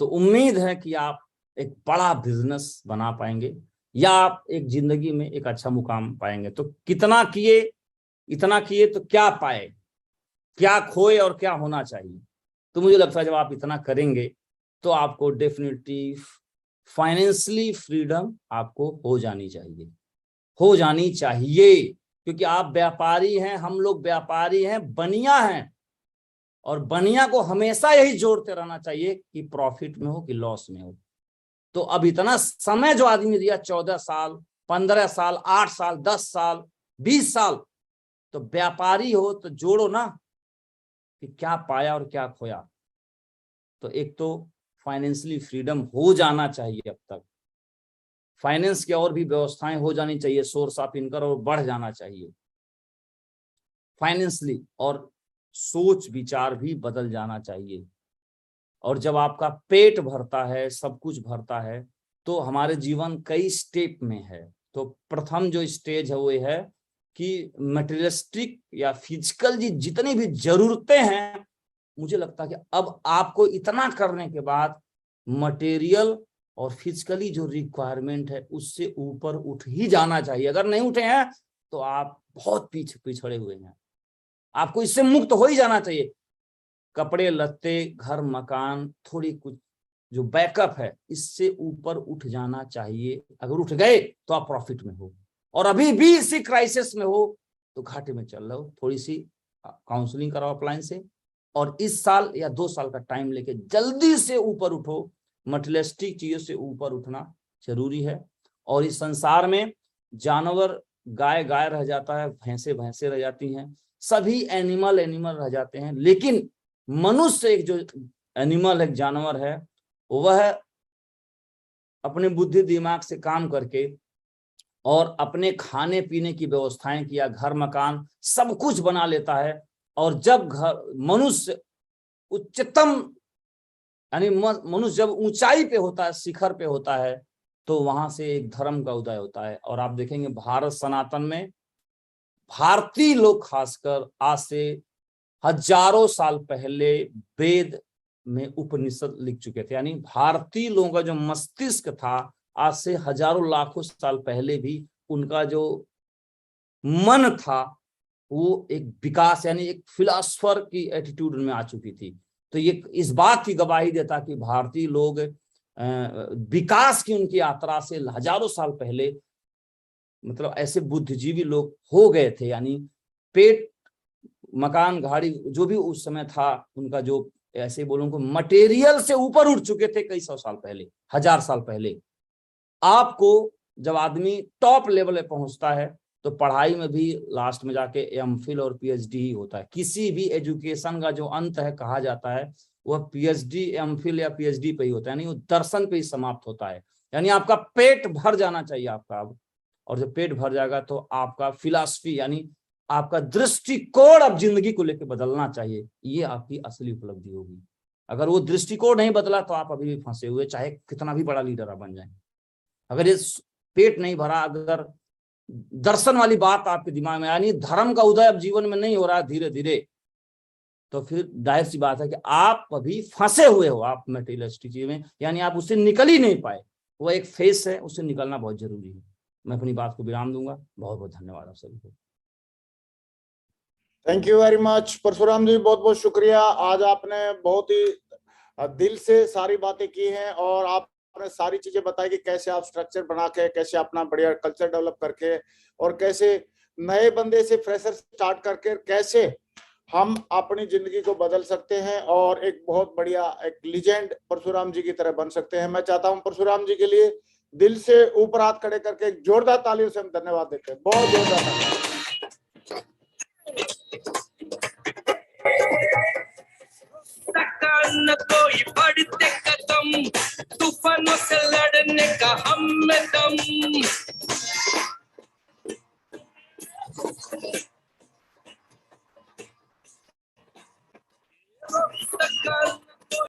तो उम्मीद है कि आप एक बड़ा बिजनेस बना पाएंगे या आप एक जिंदगी में एक अच्छा मुकाम पाएंगे। तो कितना किए, इतना किए तो क्या पाए, क्या खोए और क्या होना चाहिए। तो मुझे लगता है जब आप इतना करेंगे तो आपको डेफिनेटली फाइनेंशियली फ्रीडम आपको हो जानी चाहिए, क्योंकि आप व्यापारी हैं, हम लोग व्यापारी हैं, बनिया हैं, और बनिया को हमेशा यही जोड़ते रहना चाहिए कि प्रॉफिट में हो कि लॉस में हो। तो अब इतना समय जो आदमी दिया, 14 साल 15 साल 8 साल 10 साल 20 साल, तो व्यापारी हो तो जोड़ो ना कि क्या पाया और क्या खोया। तो एक तो फाइनेंशियली फ्रीडम हो जाना चाहिए, अब तक फाइनेंस की और भी व्यवस्थाएं हो जानी चाहिए, सोर्स ऑफ इनकम और बढ़ जाना चाहिए फाइनेंशियली, और सोच विचार भी बदल जाना चाहिए। और जब आपका पेट भरता है, सब कुछ भरता है, तो हमारे जीवन कई स्टेप में है। तो प्रथम जो स्टेज है वो है कि मटेरियलिस्टिक या फिजिकल जितनी भी जरूरतें हैं, मुझे लगता है कि अब आपको इतना करने के बाद मटेरियल और फिजिकली जो रिक्वायरमेंट है उससे ऊपर उठ ही जाना चाहिए। अगर नहीं उठे हैं तो आप बहुत पिछड़े हुए हैं, आपको इससे मुक्त हो ही जाना चाहिए। कपड़े लत्ते, घर मकान, थोड़ी कुछ जो बैकअप है, इससे ऊपर उठ जाना चाहिए। अगर उठ गए तो आप प्रॉफिट में हो, और अभी भी इसी क्राइसिस में हो तो घाटे में चल रहे हो। थोड़ी सी काउंसलिंग कराओ अपलाइन से, और इस साल या 2 साल का टाइम लेके जल्दी से ऊपर उठो। मटेरियलिस्टिक चीजों से ऊपर उठना जरूरी है। और इस संसार में जानवर गाय गाय रह जाता है, भैंसे भैंसे रह जाती हैं, सभी एनिमल रह जाते हैं, लेकिन मनुष्य एक जो एनिमल है, जानवर है, वह अपने बुद्धि दिमाग से काम करके और अपने खाने पीने की व्यवस्थाएं किया, घर मकान सब कुछ बना लेता है। और जब मनुष्य उच्चतम यानी मनुष्य जब ऊंचाई पे होता है, शिखर पे होता है, तो वहां से एक धर्म का उदय होता है। और आप देखेंगे भारत सनातन में भारतीय लोग खासकर आज से हजारों साल पहले वेद में उपनिषद लिख चुके थे। यानी भारतीय लोगों का जो मस्तिष्क था, आज से हजारों लाखों साल पहले भी उनका जो मन था वो एक विकास यानी एक फिलॉसफर की एटीट्यूड में आ चुकी थी। तो ये इस बात की गवाही देता कि भारतीय लोग विकास की उनकी यात्रा से हजारों साल पहले मतलब ऐसे बुद्धिजीवी लोग हो गए थे। यानी पेट मकान गाड़ी जो भी उस समय था उनका, जो ऐसे बोलूं मटेरियल से ऊपर उठ चुके थे कई 100 साल पहले, 1000 साल पहले। आपको जब आदमी टॉप लेवल पे पहुंचता है तो पढ़ाई में भी लास्ट में जाके एमफिल और पीएचडी ही होता है। किसी भी एजुकेशन का जो अंत है कहा जाता है वह पीएचडी, एमफिल या पीएचडी पे ही होता है, यानी वो दर्शन पे ही समाप्त होता है। यानी आपका पेट भर जाना चाहिए आपका अब, और जब पेट भर जाएगा तो आपका फिलॉसफी यानी आपका दृष्टिकोण अब जिंदगी को लेकर बदलना चाहिए। ये आपकी असली उपलब्धि होगी। अगर वो दृष्टिकोण नहीं बदला तो आप अभी भी फंसे हुए, चाहे कितना भी बड़ा लीडर आप बन जाए। अगर ये पेट नहीं भरा, अगर दर्शन वाली बात आपके दिमाग में यानी धर्म का उदय अब जीवन में नहीं हो रहा है धीरे धीरे, तो फिर जाहिर सी बात है कि आप अभी फंसे हुए हो आप मटेरियलिस्टिक चीज में, यानी आप उससे निकल ही नहीं पाए। वो एक फेस है, उससे निकलना बहुत जरूरी है। मैं अपनी बात को विराम दूंगा। बहुत बहुत धन्यवाद आप सभी को। Thank you very much Parshuram ji, बहुत बहुत शुक्रिया। आज आपने बहुत ही दिल से सारी बातें की हैं और आपने सारी चीजें बताई कि कैसे आप स्ट्रक्चर बना के, कैसे अपना बढ़िया कल्चर डेवलप करके, और कैसे नए बंदे से फ्रेशर स्टार्ट करके कैसे हम अपनी जिंदगी को बदल सकते हैं और एक बहुत बढ़िया एक लीजेंड परशुराम जी की तरह बन सकते हैं। मैं चाहता हूं परशुराम जी के लिए दिल से ऊपर हाथ खड़े करके एक जोरदार तालियों से हम धन्यवाद देते हैं। बहुत जोरदार धन्यवाद। न कोई बढ़ते कदम, तूफानों से लड़ने का हम में दम।